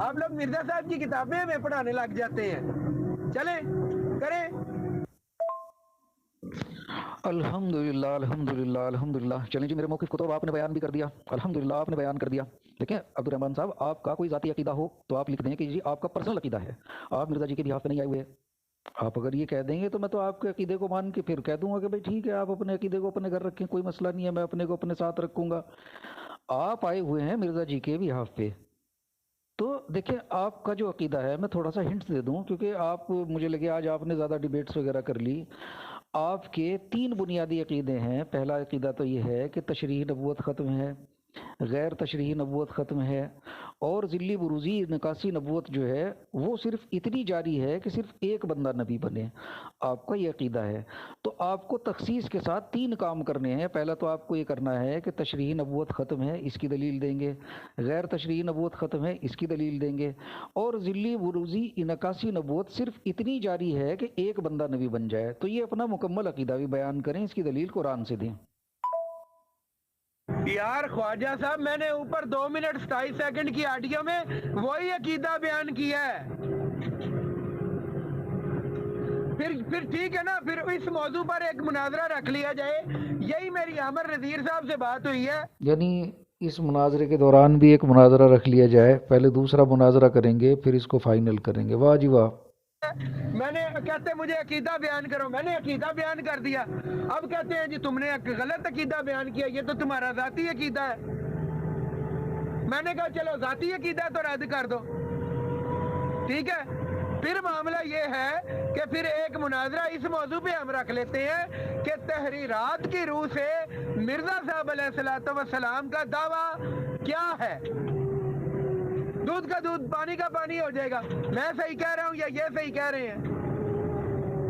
آپ لوگ مرزا صاحب کی کتابیں ہمیں پڑھانے لگ جاتے ہیں، چلیں کریں۔ الحمدللہ الحمدللہ الحمدللہ۔ چلیں جی، میرے موقف کو تو آپ نے بیان بھی کر دیا، الحمدللہ آپ نے بیان کر دیا۔ دیکھیں عبد الرحمن صاحب، آپ کا کوئی ذاتی عقیدہ ہو تو آپ لکھ دیں کہ جی آپ کا پرسنل عقیدہ ہے، آپ مرزا جی کے بہاف پہ نہیں آئے ہوئے۔ آپ اگر یہ کہہ دیں گے تو میں تو آپ کے عقیدے کو مان کے پھر کہہ دوں گا کہ بھائی ٹھیک ہے، آپ اپنے عقیدے کو اپنے گھر رکھیں، کوئی مسئلہ نہیں ہے، میں اپنے کو اپنے ساتھ رکھوں گا۔ آپ آئے ہوئے ہیں مرزا جی کے بہاف پہ، تو دیکھیں آپ کا جو عقیدہ ہے، میں تھوڑا سا ہنٹس دے دوں کیونکہ آپ مجھے لگے آج آپ نے زیادہ ڈیبیٹس وغیرہ کر لی۔ آپ کے 3 بنیادی عقیدے ہیں۔ پہلا عقیدہ تو یہ ہے کہ تشریح نبوت ختم ہے، غیر تشریح نبوت ختم ہے، اور ذلی بروزی نکاسی نبوت جو ہے وہ صرف اتنی جاری ہے کہ صرف ایک بندہ نبی بنے۔ آپ کا یہ عقیدہ ہے، تو آپ کو تخصیص کے ساتھ 3 کام کرنے ہیں۔ پہلا تو آپ کو یہ کرنا ہے کہ تشریح نبوت ختم ہے، اس کی دلیل دیں گے، غیر تشریح نبوت ختم ہے، اس کی دلیل دیں گے، اور ذلی بروزی انعکاسی نبوت صرف اتنی جاری ہے کہ ایک بندہ نبی بن جائے۔ تو یہ اپنا مکمل عقیدہ بھی بیان کریں، اس کی دلیل قرآن سے دیں۔ یار خواجہ صاحب، میں نے اوپر 2 منٹ 27 سیکنڈ کی آڈیو میں وہی عقیدہ بیان کیا ہے، پھر ٹھیک ہے نا، پھر اس موضوع پر ایک مناظرہ رکھ لیا جائے۔ یہی میری عامر نذیر صاحب سے بات ہوئی ہے، یعنی اس مناظرے کے دوران بھی ایک مناظرہ رکھ لیا جائے، پہلے دوسرا مناظرہ کریں گے پھر اس کو فائنل کریں گے۔ واہ جی واہ۔ میں نے کہتے مجھے عقیدہ بیان کرو، میں نے عقیدہ بیان کر دیا، اب کہتے ہیں جی تم نے غلط عقیدہ بیان کیا، یہ تو تمہارا ذاتی عقیدہ ہے۔ میں نے کہا چلو ذاتی عقیدہ تو رد کر دو، ٹھیک ہے۔ پھر معاملہ یہ ہے کہ پھر ایک مناظرہ اس موضوع پہ ہم رکھ لیتے ہیں کہ تحریرات کی روح سے مرزا صاحب علیہ السلام کا دعویٰ کیا ہے۔ دودھ کا دودھ پانی کا پانی ہو جائے گا، میں صحیح کہہ رہا ہوں یا یہ صحیح کہہ رہے ہیں۔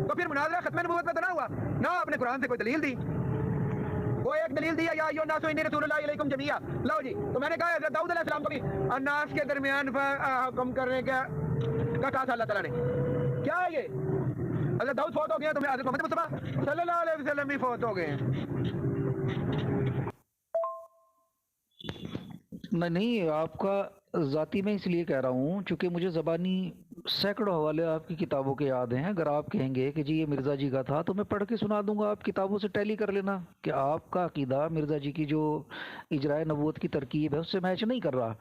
تو پھر مناظرہ ختم نبوت پہ تو نہ ہوا، نہ آپ نے قرآن سے کوئی دلیل دی، وہ ایک دلیل دیا یا ایھا الناس انی رسول اللہ الیکم جمیعا، لو جی۔ تو میں نے کہا حضرت داؤد علیہ السلام کو بھی الناس کے درمیان حکم کرنے کا کہا تھا اللہ تعالیٰ نے، کیا ہے یہ؟ حضرت داؤد فوت ہو گئے ہیں، تو حضرت محمد مصطفیٰ صلی اللہ علیہ وسلم بھی فوت ہو گئے ہیں۔ نہیں، آپ کا ذاتی میں اس لیے کہہ رہا ہوں چونکہ مجھے زبانی سینکڑوں حوالے آپ کی کتابوں کے یاد ہیں۔ اگر آپ کہیں گے کہ جی یہ مرزا جی کا تھا تو میں پڑھ کے سنا دوں گا، آپ کتابوں سے ٹیلی کر لینا کہ آپ کا عقیدہ مرزا جی کی جو اجرائے نبوت کی ترکیب ہے اس سے میچ نہیں کر رہا۔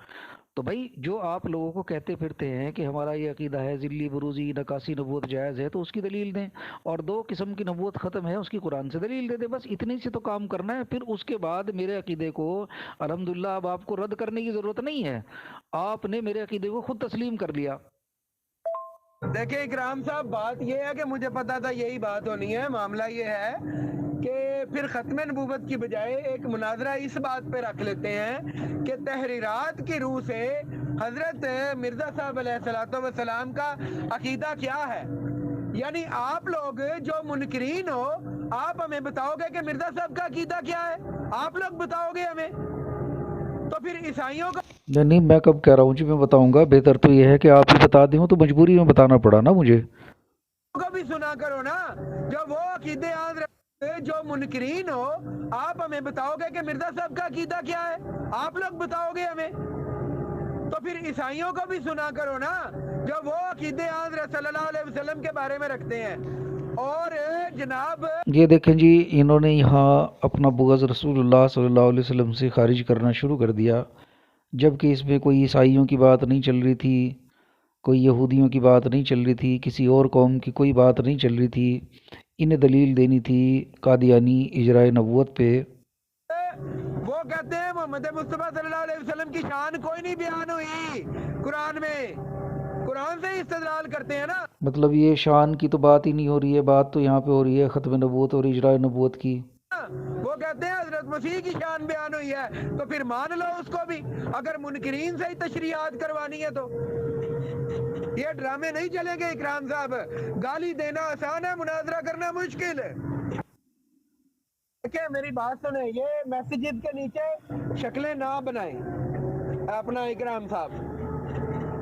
تو بھائی جو آپ لوگوں کو کہتے پھرتے ہیں کہ ہمارا یہ عقیدہ ہے ذلی بروزی نکاسی نبوت جائز ہے، تو اس کی دلیل دیں، اور 2 قسم کی نبوت ختم ہے اس کی قرآن سے دلیل دے دیں، بس اتنے سے تو کام کرنا ہے۔ پھر اس کے بعد میرے عقیدے کو الحمدللہ اب آپ کو رد کرنے کی ضرورت نہیں ہے، آپ نے میرے عقیدے کو خود تسلیم کر لیا۔ دیکھیں اکرام صاحب، بات یہ ہے کہ مجھے پتا تھا یہی بات ہونی ہے۔ معاملہ یہ ہے کہ پھر ختم نبوت کی بجائے ایک مناظرہ اس بات پہ رکھ لیتے ہیں کہ تحریرات کی روح سے حضرت مرزا صاحب علیہ السلام کا عقیدہ کیا ہے۔ یعنی آپ لوگ جو منکرین ہو، آپ ہمیں بتاؤ گے کہ مرزا صاحب کا عقیدہ کیا ہے، آپ لوگ بتاؤ گے ہمیں، تو پھر عیسائیوں کا نہیں، میں کب کہہ رہا ہوں جی میں بتاؤں گا، بہتر تو یہ ہے کہ آپ ہی بتا دیں، تو مجبوری میں بتانا پڑا نا مجھے۔ کو بھی سنا کرو نا، جو وہ عقیدے جو منکرین ہو، آپ ہمیں بتاؤ گے کہ مرزا صاحب کا عقیدہ کیا ہے، آپ لوگ بتاؤ گے ہمیں، تو پھر عیسائیوں کو بھی سنا کرو نا، جو وہ عقیدے حضرت صلی اللہ علیہ وسلم کے بارے میں رکھتے ہیں۔ اور جناب یہ دیکھیں جی، انہوں نے یہاں اپنا بغض رسول اللہ صلی اللہ علیہ وسلم سے خارج کرنا شروع کر دیا، جبکہ اس میں کوئی عیسائیوں کی بات نہیں چل رہی تھی، کوئی یہودیوں کی بات نہیں چل رہی تھی، کسی اور قوم کی کوئی بات نہیں چل رہی تھی۔ انہیں دلیل دینی تھی قادیانی اجرائے نبوت پہ۔ وہ کہتے ہیں محمد مصطفیٰ صلی اللہ علیہ وسلم کی شان کوئی نہیں بیان ہوئی قرآن میں، قرآن سے استدلال کرتے ہیں نا۔ مطلب یہ شان کی تو بات ہی نہیں ہو رہی ہے، بات تو یہاں پہ ہو رہی ہے ختم نبوت اور اجرائے نبوت کی۔ وہ کہتے ہیں حضرت مسیح کی شان بیان ہوئی ہے، تو پھر مان لو اس کو بھی، اگر منکرین سے ہی تشریحات کروانی ہے تو۔ یہ ڈرامے نہیں چلیں گے اکرام صاحب، گالی دینا آسان ہے، مناظرہ کرنا مشکل ہے۔ دیکھیں میری بات سنیں، یہ میسیجز کے نیچے شکلیں نہ بنائیں اپنا اکرام صاحب،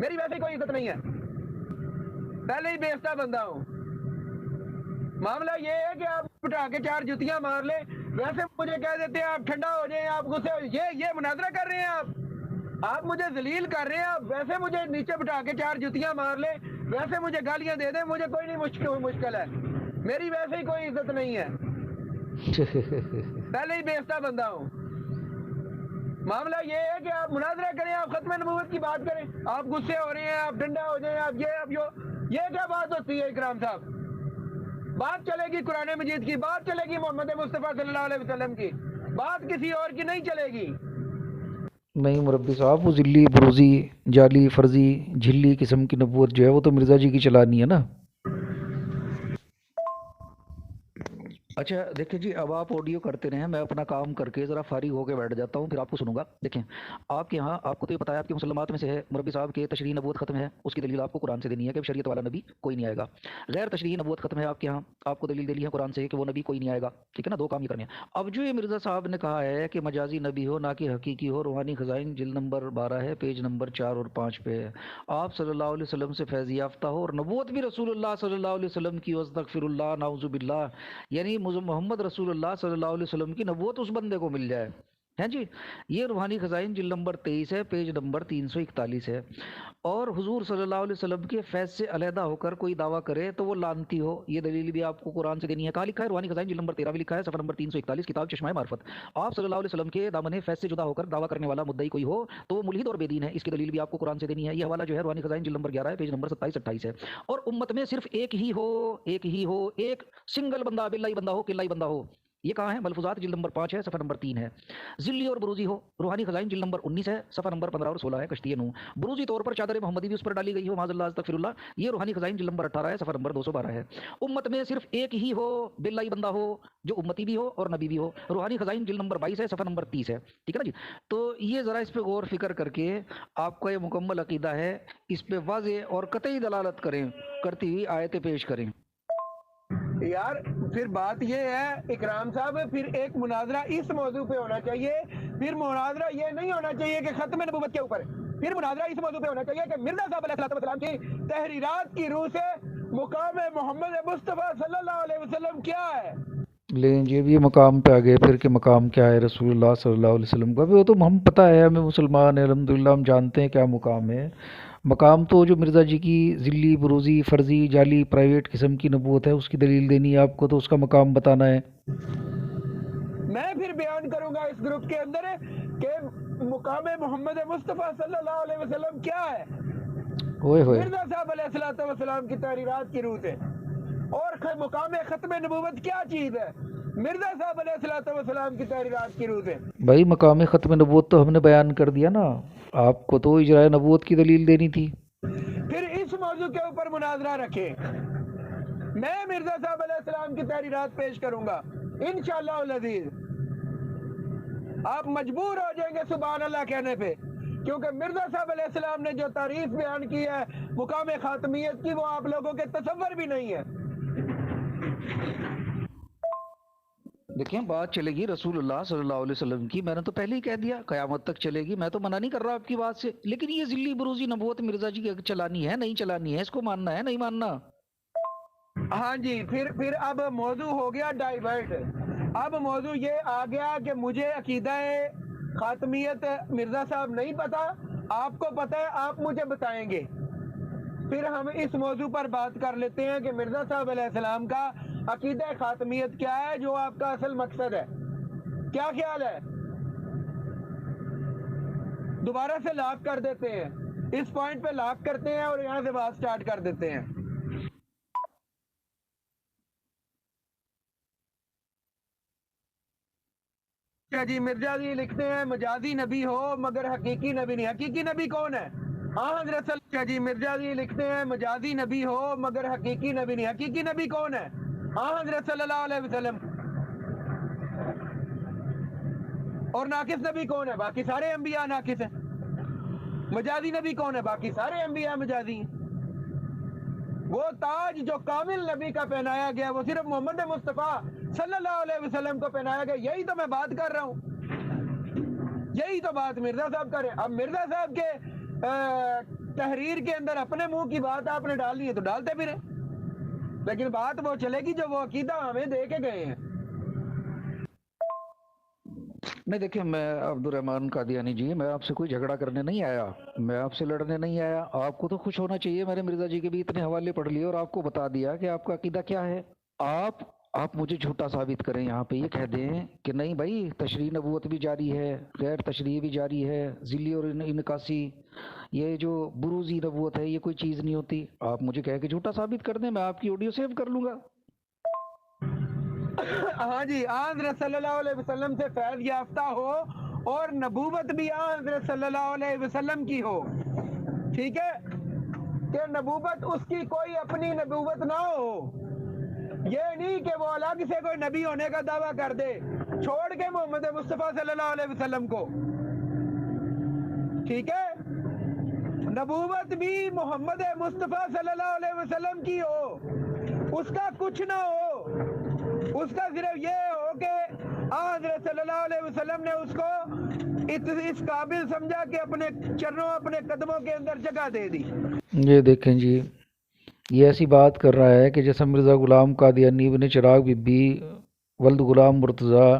میری ویسے کوئی عزت نہیں ہے، پہلے ہی بیوستہ بندہ ہوں۔ معاملہ یہ ہے کہ آپ اٹھا کے 4 جوتیاں مار لیں، ویسے مجھے کہہ دیتے ہیں آپ ٹھنڈا ہو جائیں، آپ غصے ہو، یہ مناظرہ کر رہے ہیں، آپ مجھے ذلیل کر رہے ہیں، آپ ویسے مجھے نیچے بٹھا کے 4 جوتیاں مار لیں، ویسے مجھے گالیاں دے دیں، مجھے کوئی نہیں مشکل ہے، میری ویسے ہی کوئی عزت نہیں ہے، پہلے ہی بیوستہ بندہ ہوں۔ معاملہ یہ ہے کہ آپ مناظرہ کریں، آپ ختم نبوت کی بات کریں، آپ غصے ہو رہے ہیں، آپ ٹھنڈا ہو جائیں، آپ یہ کیا بات ہوتی ہے اکرام صاحب؟ بات چلے گی قرآن مجید کی، بات چلے گی محمد مصطفیٰ صلی اللہ علیہ وسلم کی، بات کسی اور کی نہیں چلے گی۔ نہیں مربی صاحب، وہ ذلی بروزی جعلی فرضی جھلی قسم کی نبوت جو ہے وہ تو مرزا جی کی چلانی ہے نا۔ اچھا دیکھیں جی، اب آپ آڈیو کرتے رہیں، میں اپنا کام کر کے ذرا فارغ ہو کے بیٹھ جاتا ہوں، پھر آپ کو سنوں گا۔ دیکھیں آپ کے یہاں، آپ کو تو یہ پتا ہے، آپ کی مسلمات میں سے ہے مربی صاحب کے تشریح نبوت ختم ہے، اس کی دلیل آپ کو قرآن سے دینی ہے کہ شریعت والا نبی کوئی نہیں آئے گا۔ غیر تشریح نبوت ختم ہے آپ کے یہاں، آپ کو دلیل دینی ہے قرآن سے کہ وہ نبی کوئی نہیں آئے گا، ٹھیک ہے نا، 2 کام یہ کرنے ہیں۔ اب جو یہ مرزا صاحب نے کہا ہے کہ مجازی نبی ہو نہ کہ حقیقی ہو، روحانی خزائن جلد نمبر 12 ہے، پیج نمبر 4 اور 5 پہ ہے، آپ صلی اللہ علیہ وسلم سے فیض یافتہ ہو اور نبوت بھی رسول اللہ صلی اللہ علیہ وسلم کی، واستغفر اللہ نعوذ باللہ، یعنی محمد رسول اللہ صلی اللہ علیہ وسلم کی نبوت اس بندے کو مل جائے، ہیں جی۔ یہ روحانی خزائن جلد نمبر 23 ہے، پیج نمبر 341 ہے۔ اور حضور صلی اللہ علیہ وسلم کے فیض سے علیحدہ ہو کر کوئی دعویٰ کرے تو وہ لعنتی ہو، یہ دلیل بھی آپ کو قرآن سے دینی ہے۔ کہاں لکھا ہے؟ روحانی خزائن جلد نمبر 13 بھی لکھا ہے، صفحہ نمبر 341، کتاب چشمہ معرفت۔ آپ صلی اللہ علیہ وسلم کے دامن فیض سے جدا ہو کر دعویٰ کرنے والا مدعی کوئی ہو تو وہ ملحد اور بے دین ہے، اس کی دلیل بھی آپ کو قرآن سے دینی ہے۔ یہ حوالہ جو ہے روحانی خزائن جلد نمبر 11 ہے، پیج نمبر 27-28 ہے۔ اور امت میں صرف ایک ہی ہو، ایک سنگل بندہ، بلائی بندہ ہو، کلائی بندہ ہو، یہ کہاں ہے؟ ملفوظات جلد نمبر 5 ہے، صفحہ نمبر 3 ہے۔ ذلی اور بروزی ہو، روحانی خزائن جلد نمبر 19 ہے، صفحہ نمبر 15 اور 16 ہے، کشتی نوح۔ بروزی طور پر چادر محمدی بھی اس پر ڈالی گئی ہو، معاذ اللہ استغفر اللہ، یہ روحانی خزائن جلد نمبر 18 ہے، صفحہ نمبر 212 ہے۔ امت میں صرف ایک ہی ہو، بلائی بندہ ہو، جو امتی بھی ہو اور نبی بھی ہو، روحانی خزائن جلد نمبر 22 ہے، صفحہ نمبر 30 ہے، ٹھیک ہے نا جی۔ تو یہ ذرا اس پہ غور فکر کر کے آپ کا یہ مکمل عقیدہ ہے، اس پہ واضح اور قطعی دلالت کرتی ہوئی آیتیں پیش کریں۔ یار پھر بات یہ ہے اکرام صاحب، پھر ایک مناظرہ اس موضوع پہ ہونا چاہیے، پھر مناظرہ یہ نہیں ہونا چاہیے کہ ختم نبوت کے اوپر، پھر مناظرہ اس موضوع پہ ہونا چاہیے کہ مرزا صاحب علیہ السلام کی تحریرات کی روح سے مقام محمد مصطفیٰ صلی اللہ علیہ وسلم کیا ہے۔ لیکن یہ بھی مقام پہ آگے پھر کہ مقام کیا ہے رسول اللہ صلی اللہ علیہ وسلم کا، وہ تو ہم پتہ ہے، ہمیں مسلمان ہیں الحمدللہ، ہم جانتے ہیں کیا مقام ہے۔ مقام تو جو مرزا جی کی ذلی بروزی فرضی جعلی پرائیویٹ قسم کی نبوت ہے، اس کی دلیل دینی ہے آپ کو، تو اس کا مقام بتانا ہے۔ میں پھر بیان کروں گا اس گروپ کے اندر کہ مقام محمد مصطفیٰ صلی اللہ علیہ وسلم کیا ہے، ہوئے ہوئے مرزا صاحب علیہ السلام کی تحریرات کی روح سے، اور مقام ختم نبوت کیا چیز ہے، مرزا صاحب علیہ السلام کی تحریرات کی روح سے۔ بھائی مقام ختم نبوت تو ہم نے بیان کر دیا نا، آپ کو تو اجرائے نبوت کی دلیل دینی تھی۔ پھر اس موضوع کے اوپر مناظرہ رکھیں، میں مرزا صاحب علیہ السلام کی تحریرات پیش کروں گا انشاءاللہ العزیز، آپ مجبور ہو جائیں گے سبحان اللہ کہنے پہ، کیونکہ مرزا صاحب علیہ السلام نے جو تعریف بیان کی ہے مقام خاتمیت کی، وہ آپ لوگوں کے تصور بھی نہیں ہے۔ دیکھیں بات چلے گی رسول اللہ صلی اللہ علیہ وسلم کی، میں نے تو پہلے ہی کہہ دیا قیامت تک چلے گی، میں تو منع نہیں کر رہا آپ کی بات سے، لیکن یہ ذلی بروزی نبوت مرزا جی کی چلانی ہے نہیں چلانی ہے، اس کو ماننا ہے نہیں ماننا؟ ہاں جی، پھر اب موضوع ہو گیا ڈائیورٹ، اب موضوع یہ آ گیا کہ مجھے عقیدہ خاتمیت مرزا صاحب نہیں پتا، آپ کو پتا ہے، آپ مجھے بتائیں گے، پھر ہم اس موضوع پر بات کر لیتے ہیں کہ مرزا صاحب علیہ السلام کا عقیدہ خاتمیت کیا ہے، جو آپ کا اصل مقصد ہے، کیا خیال ہے؟ دوبارہ سے لاک کر دیتے ہیں، اس پوائنٹ پہ لاک کرتے ہیں اور یہاں سے بات سٹارٹ کر دیتے ہیں۔ جی مرزا جی لکھتے ہیں مجازی نبی ہو مگر حقیقی نبی نہیں، حقیقی نبی کون ہے؟ ہاں حضرت جی مرزا جی لکھتے ہیں مجازی نبی ہو مگر حقیقی نبی نہیں، حقیقی نبی کون ہے؟ ہاں حضرت صلی اللہ علیہ وسلم۔ اور ناقص نبی کون ہے؟ باقی سارے انبیاء ناقص ہیں۔ مجازی نبی کون ہے؟ باقی سارے انبیاء مجازی ہیں۔ وہ تاج جو کامل نبی کا پہنایا گیا وہ صرف محمد مصطفیٰ صلی اللہ علیہ وسلم کو پہنایا گیا، یہی تو میں بات کر رہا ہوں، یہی تو بات مرزا صاحب کر رہے ہیں۔ اب مرزا صاحب کے تحریر کے اندر اپنے منہ کی بات آپ نے ڈالنی ہے تو ڈالتے پھریں، لیکن بات وہ چلے گی جو وہ عقیدہ ہمیں دے کے گئے ہیں۔ نہیں دیکھیں، میں عبد الرحمان قادیانی جی، میں آپ سے کوئی جھگڑا کرنے نہیں آیا، میں آپ سے لڑنے نہیں آیا۔ آپ کو تو خوش ہونا چاہیے، میں نے مرزا جی کے بھی اتنے حوالے پڑھ لیے اور آپ کو بتا دیا کہ آپ کا عقیدہ کیا ہے۔ آپ مجھے جھوٹا ثابت کریں، یہاں پہ یہ کہہ دیں کہ نہیں بھائی تشریح نبوت بھی جاری ہے، غیر تشریح بھی جاری ہے، ذلی اور انکاسی، یہ جو بروزی نبوت ہے یہ کوئی چیز نہیں ہوتی۔ آپ مجھے کہہ کے جھوٹا ثابت کر دیں، میں آپ کی آڈیو سیو کر لوں گا۔ ہاں جی، حضرت صلی اللہ علیہ وسلم سے فیض یافتہ ہو اور نبوت بھی حضرت صلی اللہ علیہ وسلم کی ہو، ٹھیک ہے، کہ نبوت اس کی کوئی اپنی نبوت نہ ہو، یہ نہیں کہ وہ الگ سے کوئی نبی ہونے کا دعویٰ کر دے چھوڑ کے محمد مصطفیٰ صلی اللہ علیہ وسلم کو، ٹھیک ہے، نبوت بھی محمد مصطفیٰ صلی اللہ علیہ وسلم کی ہو، اس کا کچھ نہ ہو، اس کا صرف یہ ہو کہ حضرت صلی اللہ علیہ وسلم نے اس کو اس قابل سمجھا کہ اپنے چرنوں اپنے قدموں کے اندر جگہ دے دی۔ یہ دیکھیں جی، یہ ایسی بات کر رہا ہے کہ جیسے مرزا غلام قادیانی ابن چراغ بی بی ولد غلام مرتضیٰ،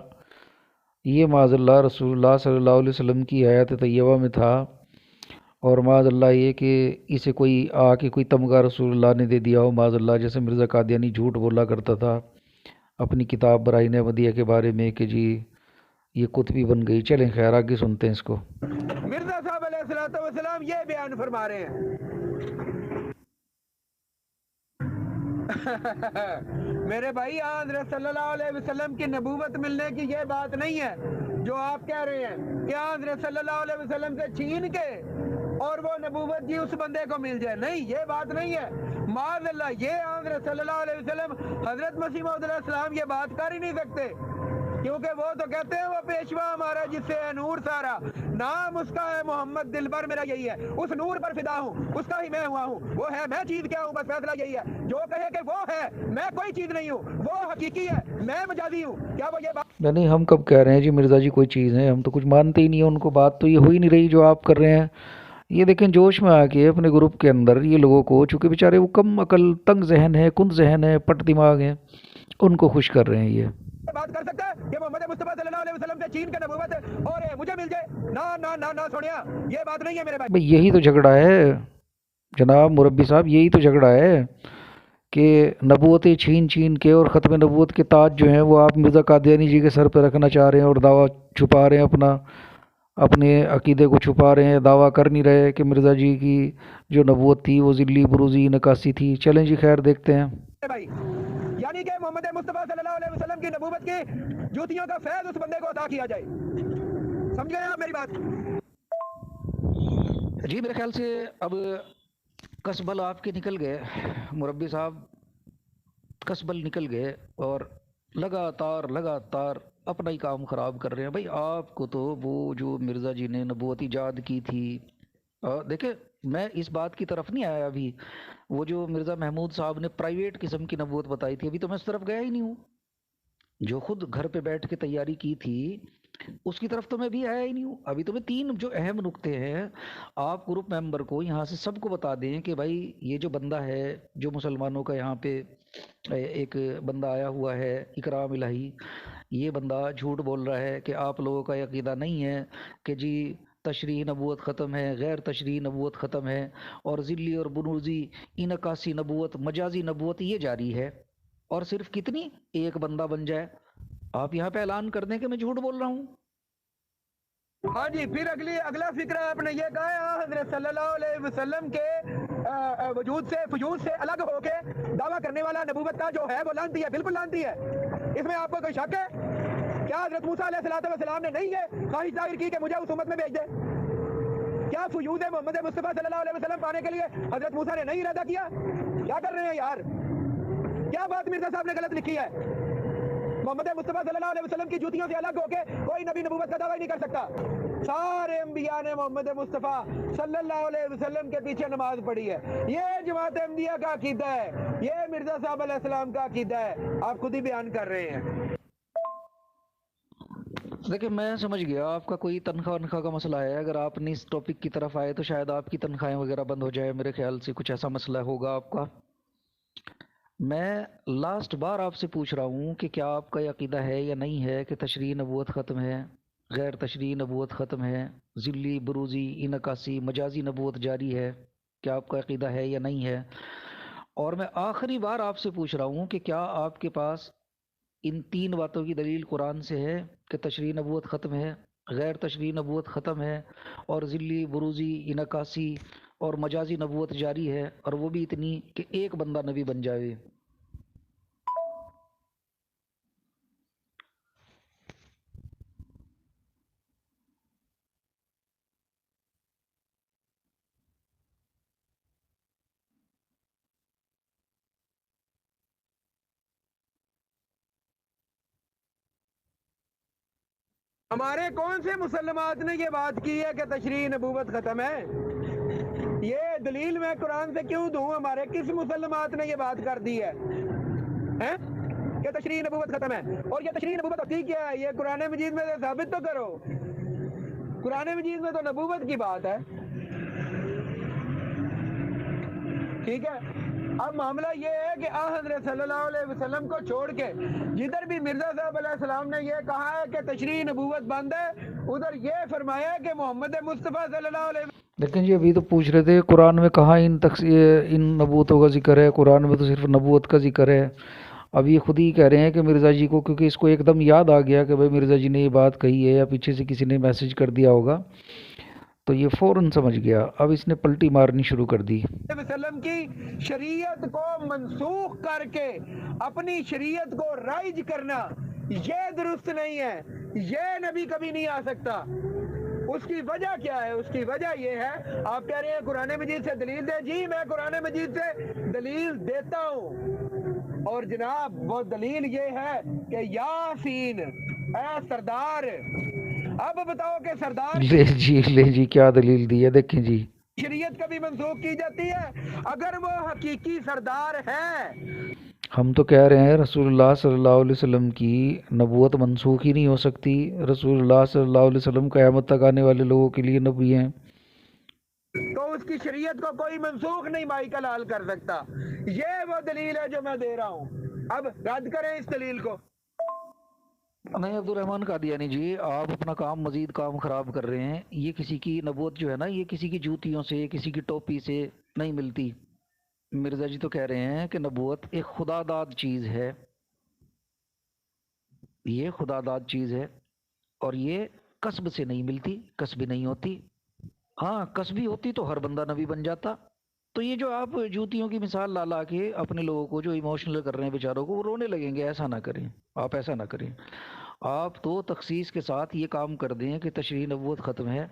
یہ معاذ اللہ رسول اللہ صلی اللہ علیہ وسلم کی آیت طیبہ میں تھا، اور معاذ اللہ یہ کہ اسے کوئی آ کے کوئی تمغہ رسول اللہ نے دے دیا ہو معاذ اللہ، جیسے مرزا قادیانی جھوٹ بولا کرتا تھا اپنی کتاب برائن احمدیہ کے بارے میں کہ جی یہ قطبی بن گئی۔ چلیں خیر آگے سنتے ہیں اس کو۔ مرزا صاحب علیہ الصلوۃ والسلام یہ بیان فرما رہے ہیں میرے بھائی، حضرت صلی اللہ علیہ وسلم کی نبوت ملنے کی یہ بات نہیں ہے جو آپ کہہ رہے ہیں کہ حضرت صلی اللہ علیہ وسلم سے چھین کے اور وہ نبوت جی اس بندے کو مل جائے، نہیں، یہ بات نہیں ہے، معاذ اللہ، یہ حضرت صلی اللہ علیہ وسلم حضرت مسیح موعود علیہ السلام یہ بات کر ہی نہیں سکتے، کیونکہ وہ تو کہتے ہیں وہ پیشوا ہمارا جس سے ہے نور سارا، نام اس کا ہے محمد، دل بھر میرا یہی ہے، اس نور پر فدا ہوں، اس کا ہی میں ہوا ہوں، وہ ہے میں چیز کیا ہوں، بس فیصلہ یہی ہے، جو کہے کہ وہ ہے میں کوئی چیز نہیں ہوں، وہ حقیقی ہے میں مجازی ہوں، کیا وہ یہ بات؟ نہیں ہم کب کہہ رہے ہیں جی مرزا جی کوئی چیز ہے، ہم تو کچھ مانتے ہی نہیں ہیں ان کو، بات تو یہ ہو ہی نہیں رہی جو آپ کر رہے ہیں۔ یہ دیکھیں جوش میں آ کے اپنے گروپ کے اندر یہ لوگوں کو، چونکہ بیچارے وہ کم عقل، تنگ ذہن ہے، کن ذہن ہے، پٹ دماغ ہیں، ان کو خوش کر رہے ہیں یہ۔ بات کر سکتا ہے کہ محمد مصطفیٰ صلی اللہ علیہ وسلم سے چین کے نبوت اور مجھے مل جائے، نہ نہ نہ نہ سنیا، یہ بات نہیں ہے میرے بھائی۔ بھئی یہی تو جھگڑا ہے جناب مربی صاحب، یہی تو جھگڑا ہے کہ نبوتیں چھین چھین کے اور ختم نبوت کے تاج جو ہیں وہ آپ مرزا قادیانی جی کے سر پہ رکھنا چاہ رہے ہیں اور دعویٰ چھپا رہے ہیں، اپنے عقیدے کو چھپا رہے ہیں، دعویٰ کر نہیں رہے کہ مرزا جی کی جو نبوت تھی وہ ذلی بروزی نکاسی تھی۔ چلیں جی خیر دیکھتے ہیں۔ بھائی یعنی کہ محمد مصطفیٰ صلی اللہ علیہ وسلم کی نبوت کی جوتیوں کا فیض اس بندے کو عطا کیا جائے، سمجھ گئے آپ میری بات؟ جی میرے خیال سے اب کسبل آپ کے نکل گئے مربی صاحب، کسبل نکل گئے اور لگاتار اپنا ہی کام خراب کر رہے ہیں۔ بھائی آپ کو تو وہ جو مرزا جی نے نبوت ایجاد کی تھی، دیکھیں میں اس بات کی طرف نہیں آیا ابھی، وہ جو مرزا محمود صاحب نے پرائیویٹ قسم کی نبوت بتائی تھی ابھی تو میں اس طرف گیا ہی نہیں ہوں، جو خود گھر پہ بیٹھ کے تیاری کی تھی اس کی طرف تو میں بھی آیا ہی نہیں ہوں۔ ابھی تو میں 3 جو اہم نکتے ہیں آپ گروپ ممبر کو یہاں سے سب کو بتا دیں کہ بھائی یہ جو بندہ ہے جو مسلمانوں کا یہاں پہ ایک بندہ آیا ہوا ہے اکرام الہی، یہ بندہ جھوٹ بول رہا ہے کہ آپ لوگوں کا عقیدہ نہیں ہے کہ جی تشریح نبوت ختم ہے، غیر تشریح نبوت ختم ہے، اور ذلی اور بنوزی انعکاسی نبوت، مجازی نبوت یہ جاری ہے، اور صرف کتنی ایک بندہ بن جائے۔ آپ یہاں پہ اعلان کر دیں کہ میں جھوٹ بول رہا ہوں۔ ہاں جی، پھر اگلا فکرہ آپ نے یہ کہا ہے حضرت صلی اللہ علیہ وسلم کے وجود سے فجود سے الگ ہو کے دعویٰ کرنے والا نبوت کا جو ہے وہ لانتی ہے، بالکل لانتی ہے، اس میں آپ کو کوئی شک ہے؟ کیا حضرت موسیٰ علیہ السلام نے نہیں ہے خواہش ظاہر کی کہ مجھے اس امت میں بھیج دے؟ کیا فیوض محمد مصطفیٰ صلی اللہ علیہ وسلم پانے کے لیے حضرت موسیٰ نے نہیں ارادہ کیا؟ کیا کر رہے ہیں یار؟ کیا بات مرزا صاحب نے غلط لکھی ہے؟ محمد مصطفیٰ صلی اللہ علیہ وسلم کی جوتیوں سے الگ ہو کے کوئی نبی نبوت کا دعویٰ نہیں کر سکتا۔ سارے انبیاء نے محمد مصطفیٰ صلی اللہ علیہ وسلم کے پیچھے نماز پڑھی ہے، یہ جماعت احمدیہ کا عقیدہ ہے، یہ مرزا صاحب علیہ السلام کا عقیدہ ہے، آپ خود ہی بیان کر رہے ہیں۔ دیکھیں میں سمجھ گیا آپ کا کوئی تنخواہ کا مسئلہ ہے. اگر آپ نے اس ٹاپک کی طرف آئے تو شاید آپ کی تنخواہیں وغیرہ بند ہو جائے. میرے خیال سے کچھ ایسا مسئلہ ہوگا آپ کا. میں لاسٹ بار آپ سے پوچھ رہا ہوں کہ کیا آپ کا یہ عقیدہ ہے یا نہیں ہے کہ تشریح نبوت ختم ہے، غیر تشریح نبوت ختم ہے، ذلی بروزی انعکاسی مجازی نبوت جاری ہے. کیا آپ کا عقیدہ ہے یا نہیں ہے؟ اور میں آخری بار آپ سے پوچھ رہا ہوں کہ کیا آپ کے پاس ان 3 باتوں کی دلیل قرآن سے ہے کہ تشریح نبوت ختم ہے، غیر تشریح نبوت ختم ہے، اور ذلی بروزی انعکاسی اور مجازی نبوت جاری ہے، اور وہ بھی اتنی کہ ایک بندہ نبی بن جائے. ہمارے کون سے مسلمات نے یہ بات کی ہے کہ تشریح نبوت ختم ہے؟ یہ دلیل میں قرآن سے کیوں دوں؟ ہمارے کس مسلمات نے یہ بات کر دی ہے کہ تشریح نبوت ختم ہے؟ اور یہ تشریح نبوت ہوتی کیا ہے؟ یہ قرآن مجید میں ثابت تو کرو. قرآن مجید میں تو نبوت کی بات ہے. ٹھیک ہے. اب معاملہ یہ ہے کہ حضرت صلی اللہ علیہ وسلم کو چھوڑ کے جدھر بھی مرزا صاحب علیہ السلام نے یہ کہا ہے کہ تشریح نبوت بند ہے، ادھر یہ فرمایا کہ محمد مصطفیٰ صلی اللہ علیہ وسلم. لیکن جی ابھی تو پوچھ رہے تھے قرآن میں کہاں ان نبوتوں کا ذکر ہے. قرآن میں تو صرف نبوت کا ذکر ہے. اب یہ خود ہی کہہ رہے ہیں کہ مرزا جی کو، کیونکہ اس کو ایک دم یاد آ گیا کہ بھائی مرزا جی نے یہ بات کہی ہے یا پیچھے سے کسی نے میسج کر دیا ہوگا، تو یہ فوراً سمجھ گیا. اب اس نے پلٹی مارنی شروع کر دی. وسلم کی شریعت کو منسوخ کر کے اپنی شریعت کو رائج کرنا یہ درست نہیں ہے. یہ نبی کبھی نہیں آ سکتا. اس کی وجہ کیا ہے؟ اس کی وجہ یہ ہے، آپ کہہ رہے ہیں قرآن مجید سے دلیل دے. جی میں قرآن مجید سے دلیل دیتا ہوں، اور جناب وہ دلیل یہ ہے کہ یاسین اے سردار. اب بتاؤ کہ سردار لے جی کیا دلیل دی ہے، دیکھیں جی. شریعت کبھی منسوخ کی جاتی ہے اگر وہ حقیقی سردار ہے؟ ہم تو کہہ رہے ہیں رسول اللہ صلی اللہ علیہ وسلم کی نبوت منسوخ ہی نہیں ہو سکتی. رسول اللہ صلی اللہ علیہ وسلم قیامت تک آنے والے لوگوں کے لیے نبی ہیں. تو اس کی شریعت کو کوئی منسوخ نہیں مائیکل حال کر سکتا. یہ وہ دلیل ہے جو میں دے رہا ہوں. اب رد کریں اس دلیل کو. نہیں عبد الرحمن قادیانی جی، آپ اپنا مزید کام خراب کر رہے ہیں. یہ کسی کی نبوت جو ہے نا، یہ کسی کی جوتیوں سے، کسی کی ٹوپی سے نہیں ملتی. مرزا جی تو کہہ رہے ہیں کہ نبوت ایک خدا داد چیز ہے. یہ خدا داد چیز ہے اور یہ کسب سے نہیں ملتی، کسبی نہیں ہوتی. ہاں کسبی ہوتی تو ہر بندہ نبی بن جاتا. تو یہ جو آپ جوتیوں کی مثال لا لا کے اپنے لوگوں کو جو ایموشنل کر رہے ہیں بیچاروں کو، وہ رونے لگیں گے. ایسا نہ کریں آپ، ایسا نہ کریں. آپ تو تخصیص کے ساتھ یہ کام کر دیں کہ تشریح نبوت ختم ہے،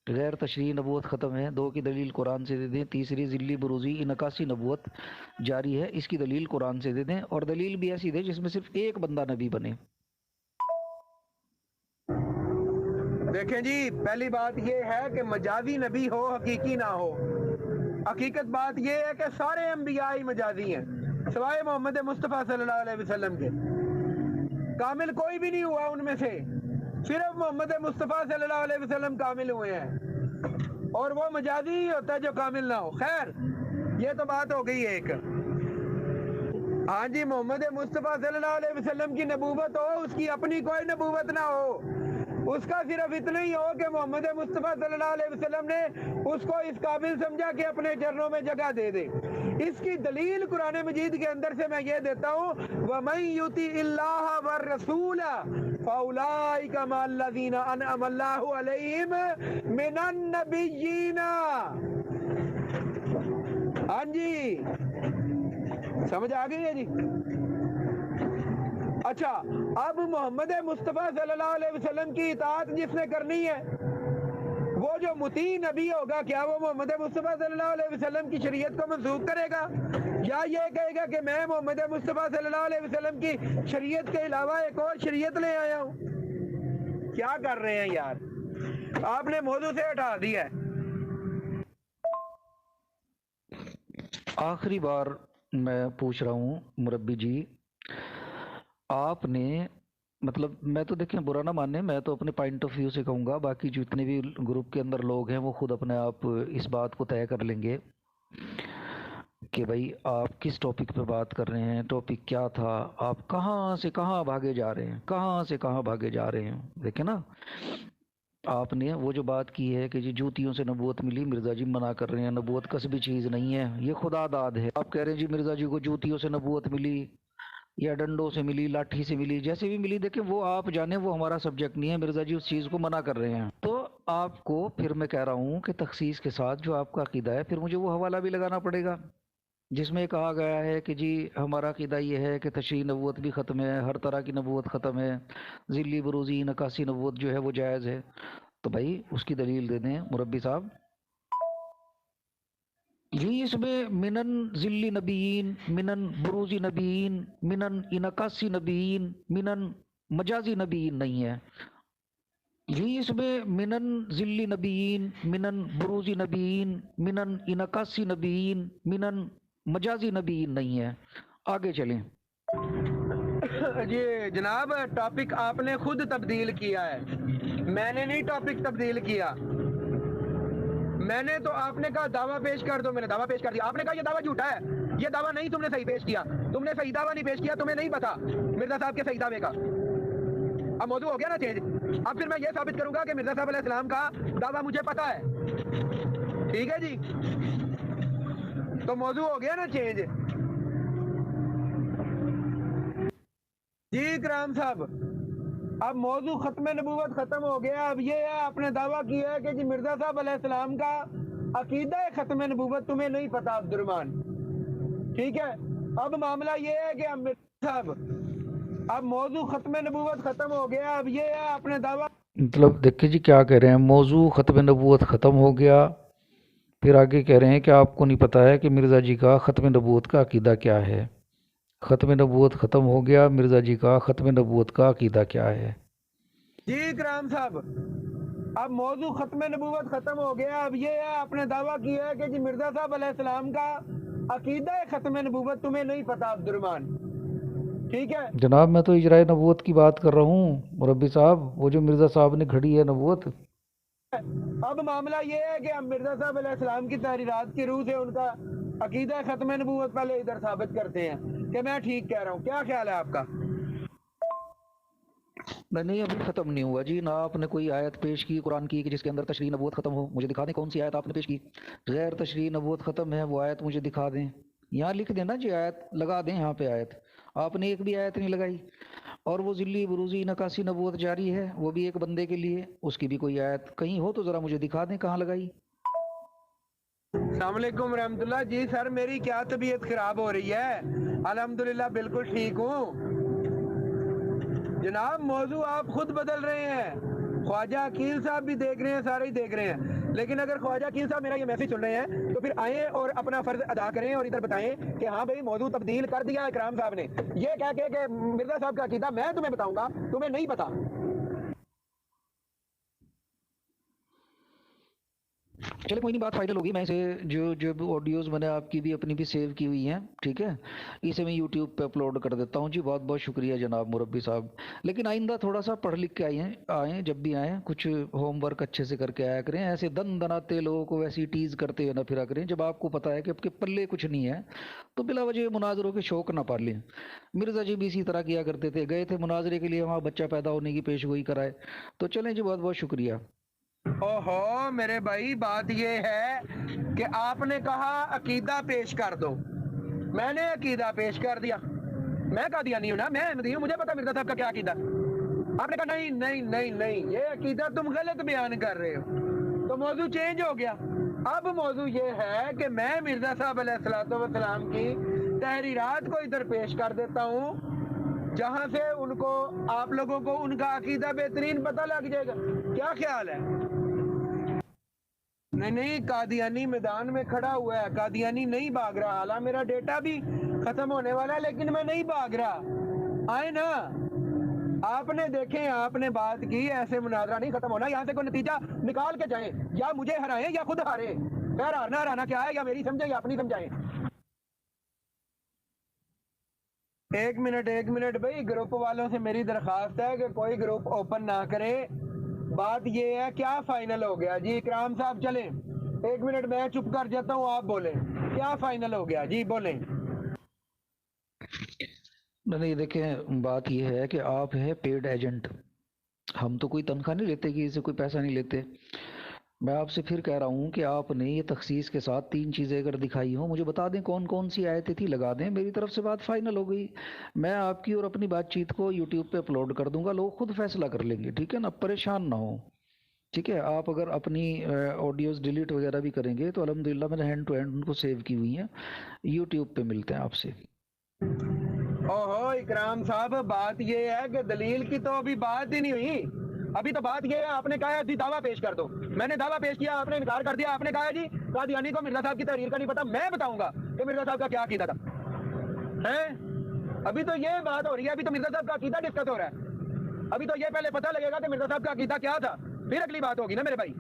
غیر تشریح نبوت ختم ہے. 2 کی دلیل قرآن سے دے دیں. تیسری ذلی بروزی انعکاسی نبوت جاری ہے، اس کی دلیل قرآن سے دے دیں. اور دلیل بھی ایسی دے جس میں صرف ایک بندہ نبی بنے. دیکھیں جی، پہلی بات یہ ہے کہ مجازی نبی ہو حقیقی نہ ہو. حقیقت بات یہ ہے کہ سارے انبیاء ہی مجازی ہیں سوائے محمد مصطفیٰ صلی اللہ علیہ وسلم کے. کامل کوئی بھی نہیں ہوا ان میں سے، صرف محمد مصطفیٰ صلی اللہ علیہ وسلم کامل ہوئے ہیں، اور وہ مجازی ہی ہوتا ہے جو کامل نہ ہو. خیر یہ تو بات ہو گئی ایک. ہاں جی، محمد مصطفیٰ صلی اللہ علیہ وسلم کی نبوت ہو، اس کی اپنی کوئی نبوت نہ ہو، اس کا صرف اتنا ہی ہو کہ محمد مصطفیٰ صلی اللہ علیہ وسلم نے اس کو اس قابل سمجھا کہ اپنے چرنوں میں جگہ دے دے. اس کی دلیل قرآن مجید کے اندر سے میں یہ دیتا ہوں، وَمَن يُطِعِ اللَّهَ وَالرَّسُولَ فَأُولَٰئِكَ مَعَ الَّذِينَ أَنْعَمَ اللَّهُ عَلَيْهِمْ مِنَ النَّبِيِّينَ. ہاں جی سمجھ آ گئی ہے جی. اچھا اب محمد مصطفیٰ صلی اللہ علیہ وسلم کی اطاعت جس نے کرنی ہے، وہ جو مطیع نبی ہوگا، کیا وہ محمد مصطفیٰ صلی اللہ علیہ وسلم کی شریعت کو منسوخ کرے گا، یا یہ کہے گا کہ میں محمد مصطفیٰ صلی اللہ علیہ وسلم کی شریعت کے علاوہ ایک اور شریعت لے آیا ہوں؟ کیا کر رہے ہیں یار، آپ نے موضوع سے ہٹا دیا ہے. آخری بار میں پوچھ رہا ہوں مربی جی، آپ نے مطلب میں تو دیکھیں برا نہ مانیں، میں تو اپنے پوائنٹ آف ویو سے کہوں گا، باقی جتنے بھی گروپ کے اندر لوگ ہیں وہ خود اپنے آپ اس بات کو طے کر لیں گے کہ بھائی آپ کس ٹاپک پہ بات کر رہے ہیں، ٹاپک کیا تھا، آپ کہاں سے کہاں بھاگے جا رہے ہیں، کہاں سے کہاں بھاگے جا رہے ہیں۔ دیکھیں نا، آپ نے وہ جو بات کی ہے کہ جی جوتیوں سے نبوت ملی، مرزا جی منع کر رہے ہیں نبوت کسبی چیز نہیں ہے، یہ خدا داد ہے۔ آپ کہہ رہے ہیں جی مرزا جی کو جوتیوں سے نبوت ملی یا ڈنڈوں سے ملی، لاٹھی سے ملی، جیسے بھی ملی، دیکھیں وہ آپ جانیں، وہ ہمارا سبجیکٹ نہیں ہے۔ مرزا جی اس چیز کو منع کر رہے ہیں، تو آپ کو پھر میں کہہ رہا ہوں کہ تخصیص کے ساتھ جو آپ کا عقیدہ ہے پھر مجھے وہ حوالہ بھی لگانا پڑے گا جس میں کہا گیا ہے کہ جی ہمارا عقیدہ یہ ہے کہ تشریح نبوت بھی ختم ہے، ہر طرح کی نبوت ختم ہے، ذلی بروزی نکاسی نبوت جو ہے وہ جائز ہے۔ تو بھائی اس کی دلیل دے دیں مربی صاحب جی۔ اس میں منن ذلی نبیین، منن بروزی نبیین، منن انکاسی نبیین، منن مجازی نبیین نہیں ہے جی۔ اس میں منن ذلی نبیین، منن بروزی نبیین، منن انکاسی نبیین، منن مجازی نبیین نہیں ہے۔ آگے چلیں جی جناب، ٹاپک آپ نے خود تبدیل کیا ہے، میں نے نہیں ٹاپک تبدیل کیا۔ میں نے تو آپ نے کہا دعویٰ پیش کر دو، میں نے دعویٰ پیش کر دیا۔ آپ نے کہا یہ دعویٰ جھوٹا ہے، یہ دعویٰ نہیں تم نے صحیح پیش کیا، تم نے صحیح دعویٰ نہیں پیش کیا، تمہیں نہیں پتا مرزا صاحب کے صحیح دعوے کا۔ اب موضوع ہو گیا نا چینج، اب پھر میں یہ ثابت کروں گا کہ مرزا صاحب علیہ السلام کا دعویٰ مجھے پتا ہے، ٹھیک ہے جی؟ تو موضوع ہو گیا نا چینج جی کرام صاحب۔ اب موضوع ختم نبوت ختم ہو گیا، اب یہ ہے آپ نے دعویٰ کیا ہے کہ جی مرزا صاحب علیہ السلام کا عقیدہ ختم نبوت تمہیں نہیں پتا عبد الرحمن، ٹھیک ہے؟ اب معاملہ یہ ہے کہ اب مرزا صاحب، اب موضوع ختم نبوت ختم ہو گیا، اب یہ ہے آپ نے دعویٰ، مطلب دیکھیں جی کیا کہہ رہے ہیں، موضوع ختم نبوت ختم ہو گیا، پھر آگے کہہ رہے ہیں کہ آپ کو نہیں پتا ہے کہ مرزا جی کا ختم نبوت کا عقیدہ کیا ہے۔ ختم نبوت ختم ہو گیا، مرزا جی کا ختم نبوت کا عقیدہ کیا ہے؟ جی کرام صاحب، اب موضوع ختم نبوت ختم ہو گیا، اب یہ ہے آپ نے دعویٰ کیا ہے کہ جی مرزا صاحب علیہ السلام کا عقیدہ ختم نبوت تمہیں نہیں پتا عبد الرحمن، ٹھیک ہے؟ جناب میں تو اجرائے نبوت کی بات کر رہا ہوں مربی صاحب، وہ جو مرزا صاحب نے گھڑی ہے نبوت۔ اب معاملہ یہ ہے کہ ہم مرزا صاحب علیہ السلام کی تحریرات کی روح سے ان کا عقیدہ ختم نبوت پہلے ادھر ثابت کرتے ہیں کہ میں ٹھیک کہہ رہا ہوں۔ کیا خیال ہے آپ کا؟ نہیں ابھی ختم نہیں ہوا جی، نہ آپ نے کوئی آیت پیش کی قرآن کی کہ جس کے اندر تشریح نبوت ختم ہو، مجھے دکھا دیں کون سی آیت آپ نے پیش کی غیر تشریح نبوت ختم ہے، وہ آیت مجھے دکھا دیں، یہاں لکھ دیں نا جی، آیت لگا دیں یہاں پہ، آیت آپ نے ایک بھی آیت نہیں لگائی۔ اور وہ ذلی بروزی نکاسی نبوت جاری ہے، وہ بھی ایک بندے کے لیے، اس کی بھی کوئی آیت کہیں ہو تو ذرا مجھے دکھا دیں کہاں لگائی۔ السلام علیکم ورحمۃ اللہ۔ جی سر، میری کیا طبیعت خراب ہو رہی ہے؟ الحمدللہ بالکل ٹھیک ہوں جناب۔ موضوع آپ خود بدل رہے ہیں، خواجہ عقیل صاحب بھی دیکھ رہے ہیں، سارے ہی دیکھ رہے ہیں، لیکن اگر خواجہ عقیل صاحب میرا یہ میسج سن رہے ہیں تو پھر آئیں اور اپنا فرض ادا کریں اور ادھر بتائیں کہ ہاں بھئی موضوع تبدیل کر دیا اکرام صاحب نے، یہ کہہ کے کہ مرزا صاحب کا عقیدہ میں تمہیں بتاؤں گا، تمہیں نہیں پتا۔ چلے کوئی نہیں، بات فائنل ہوگی، میں اسے جو آڈیوز میں نے آپ کی بھی اپنی بھی سیو کی ہوئی ہیں، ٹھیک ہے، اسے میں یوٹیوب پہ اپلوڈ کر دیتا ہوں جی۔ بہت بہت شکریہ جناب مربی صاحب، لیکن آئندہ تھوڑا سا پڑھ لکھ کے آئیں جب بھی آئیں، کچھ ہوم ورک اچھے سے کر کے آیا کریں، ایسے دن دناتے لوگوں کو ویسی ٹیز کرتے ہوئے نہ پھرا کریں، جب آپ کو پتا ہے کہ آپ کے پلے کچھ نہیں ہے تو بلا وجہ مناظروں کے شوق نہ پالیں۔ مرزا جی بھی اسی طرح کیا کرتے تھے، گئے تھے مناظرے کے لیے وہاں بچہ پیدا ہونے کی پیش گوئی کرائے۔ تو چلیں جی، بہت بہت شکریہ۔ اوہو میرے بھائی، بات یہ ہے کہ آپ نے کہا عقیدہ پیش کر دو، میں نے عقیدہ پیش کر دیا، میں قادیانی ہوں نا، میں احمدی ہوں، مجھے پتا مرزا صاحب کا کیا عقیدہ۔ آپ نے کہا نہیں نہیں نہیں نہیں، یہ عقیدہ تم غلط بیان کر رہے ہو، تو موضوع چینج ہو گیا۔ اب موضوع یہ ہے کہ میں مرزا صاحب علیہ السلام کی تحریرات کو ادھر پیش کر دیتا ہوں، جہاں سے ان کو، آپ لوگوں کو ان کا عقیدہ بہترین پتہ لگ جائے گا۔ کیا خیال ہے؟ نہیں، قادیانی میدان میں کھڑا ہوا ہے، قادیانی نہیں بھاگ رہا، حالانکہ میرا ڈیٹا بھی ختم ہونے والا ہے لیکن میں نہیں بھاگ رہا۔ آئے نا، آپ نے دیکھیں، آپ نے بات کی، ایسے مناظرہ نہیں ختم ہونا، یہاں سے کوئی نتیجہ نکال کے جائیں، یا مجھے ہرائیں یا خود ہاریں، خیر ہارنا کیا ہے، یا میری سمجھیں یا اپنی سمجھائیں۔ ایک منٹ بھائی، گروپ والوں سے میری درخواست ہے کہ کوئی گروپ اوپن نہ کرے. بات یہ ہے کیا فائنل ہو گیا جی؟ اکرام صاحب چلیں، ایک منٹ میں چپ کر جاتا ہوں، آپ بولیں کیا فائنل ہو گیا جی، بولیں. نہیں دیکھیں، بات یہ ہے کہ آپ ہے پیڈ ایجنٹ، ہم تو کوئی تنخواہ نہیں لیتے، کسی سے کوئی پیسہ نہیں لیتے. میں آپ سے پھر کہہ رہا ہوں کہ آپ نے یہ تخصیص کے ساتھ 3 چیزیں اگر دکھائی ہوں، مجھے بتا دیں کون کون سی آیتیں تھی، لگا دیں، میری طرف سے بات فائنل ہو گئی. میں آپ کی اور اپنی بات چیت کو یوٹیوب پہ اپلوڈ کر دوں گا، لوگ خود فیصلہ کر لیں گے، ٹھیک ہے نا؟ پریشان نہ ہوں، ٹھیک ہے؟ آپ اگر اپنی آڈیوز ڈیلیٹ وغیرہ بھی کریں گے تو الحمدللہ میں نے ہینڈ ٹو ہینڈ ان کو سیو کی ہوئی ہیں. یوٹیوب پہ ملتے ہیں آپ سے. اوہو اکرام صاحب، بات یہ ہے کہ دلیل کی تو ابھی بات ہی نہیں ہوئی. ابھی تو بات یہ ہے، آپ نے کہا جی دعویٰ پیش کر دو، میں نے دعویٰ پیش کیا، آپ نے انکار کر دیا. آپ نے کہا جی قادیانی کو مرزا صاحب کی تحریر کا نہیں پتا، میں بتاؤں گا کہ مرزا صاحب کا کیا عقیدہ تھا. ابھی تو یہ بات ہو رہی ہے، ابھی تو مرزا صاحب کا عقیدہ ڈسکس ہو رہا ہے. ابھی تو یہ پہلے پتہ لگے گا کہ مرزا صاحب کا عقیدہ کیا تھا، پھر اگلی بات ہوگی نا میرے بھائی.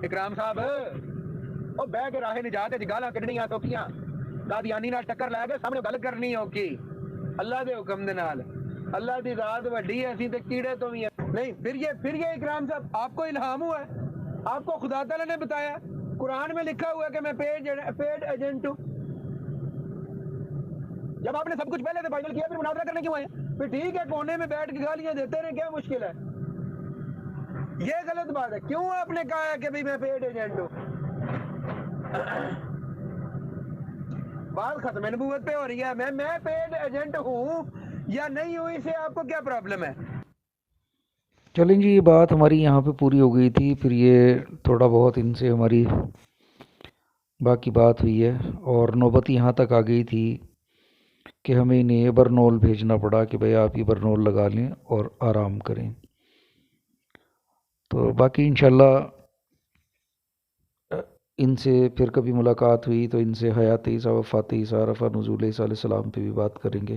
اکرام صاحب او بہ کے راہ نجات ہے، گالاں کڈنیاں توکیاں قادیانی نال ٹکر لے کے سامنے گل کرنی ہوگی اللہ دے حکم دے نال. اللہ دی ذات وڈی ہے، اسی تے کیڑے تو بھی ہیں. نہیں پھر یہ اکرام صاحب آپ کو الہام ہوا ہے، آپ کو خدا تعالیٰ نے بتایا، قرآن میں لکھا ہوا ہے کہ میں پیڈ ایجنٹ ہوں. جب آپ نے سب کچھ پہلے سے فائنل کیا، پھر مناظرہ کرنے کیوں آئے؟ پھر ٹھیک ہے کونے میں بیٹھ کے گالیاں دیتے رہے، کیا مشکل ہے؟ یہ غلط بات ہے. کیوں آپ نے کہا ہے کہ بھئی میں پیڈ ایجنٹ ہوں؟ بات ختم نبوت پہ ہو رہی ہے. میں پیڈ ایجنٹ ہوں یا نہیں ہوں، اسے آپ کو کیا پرابلم ہے؟ چلیں جی، یہ بات ہماری یہاں پہ پوری ہو گئی تھی، پھر یہ تھوڑا بہت ان سے ہماری باقی بات ہوئی ہے، اور نوبت یہاں تک آ گئی تھی کہ ہمیں انہیں یہ برنول بھیجنا پڑا کہ بھئی آپ یہ برنول لگا لیں اور آرام کریں. تو باقی انشاءاللہ ان سے پھر کبھی ملاقات ہوئی تو ان سے حیات عیسیٰ، وفات عیسیٰ، رفع نزول عیسیٰ علیہ السلام پہ بھی بات کریں گے.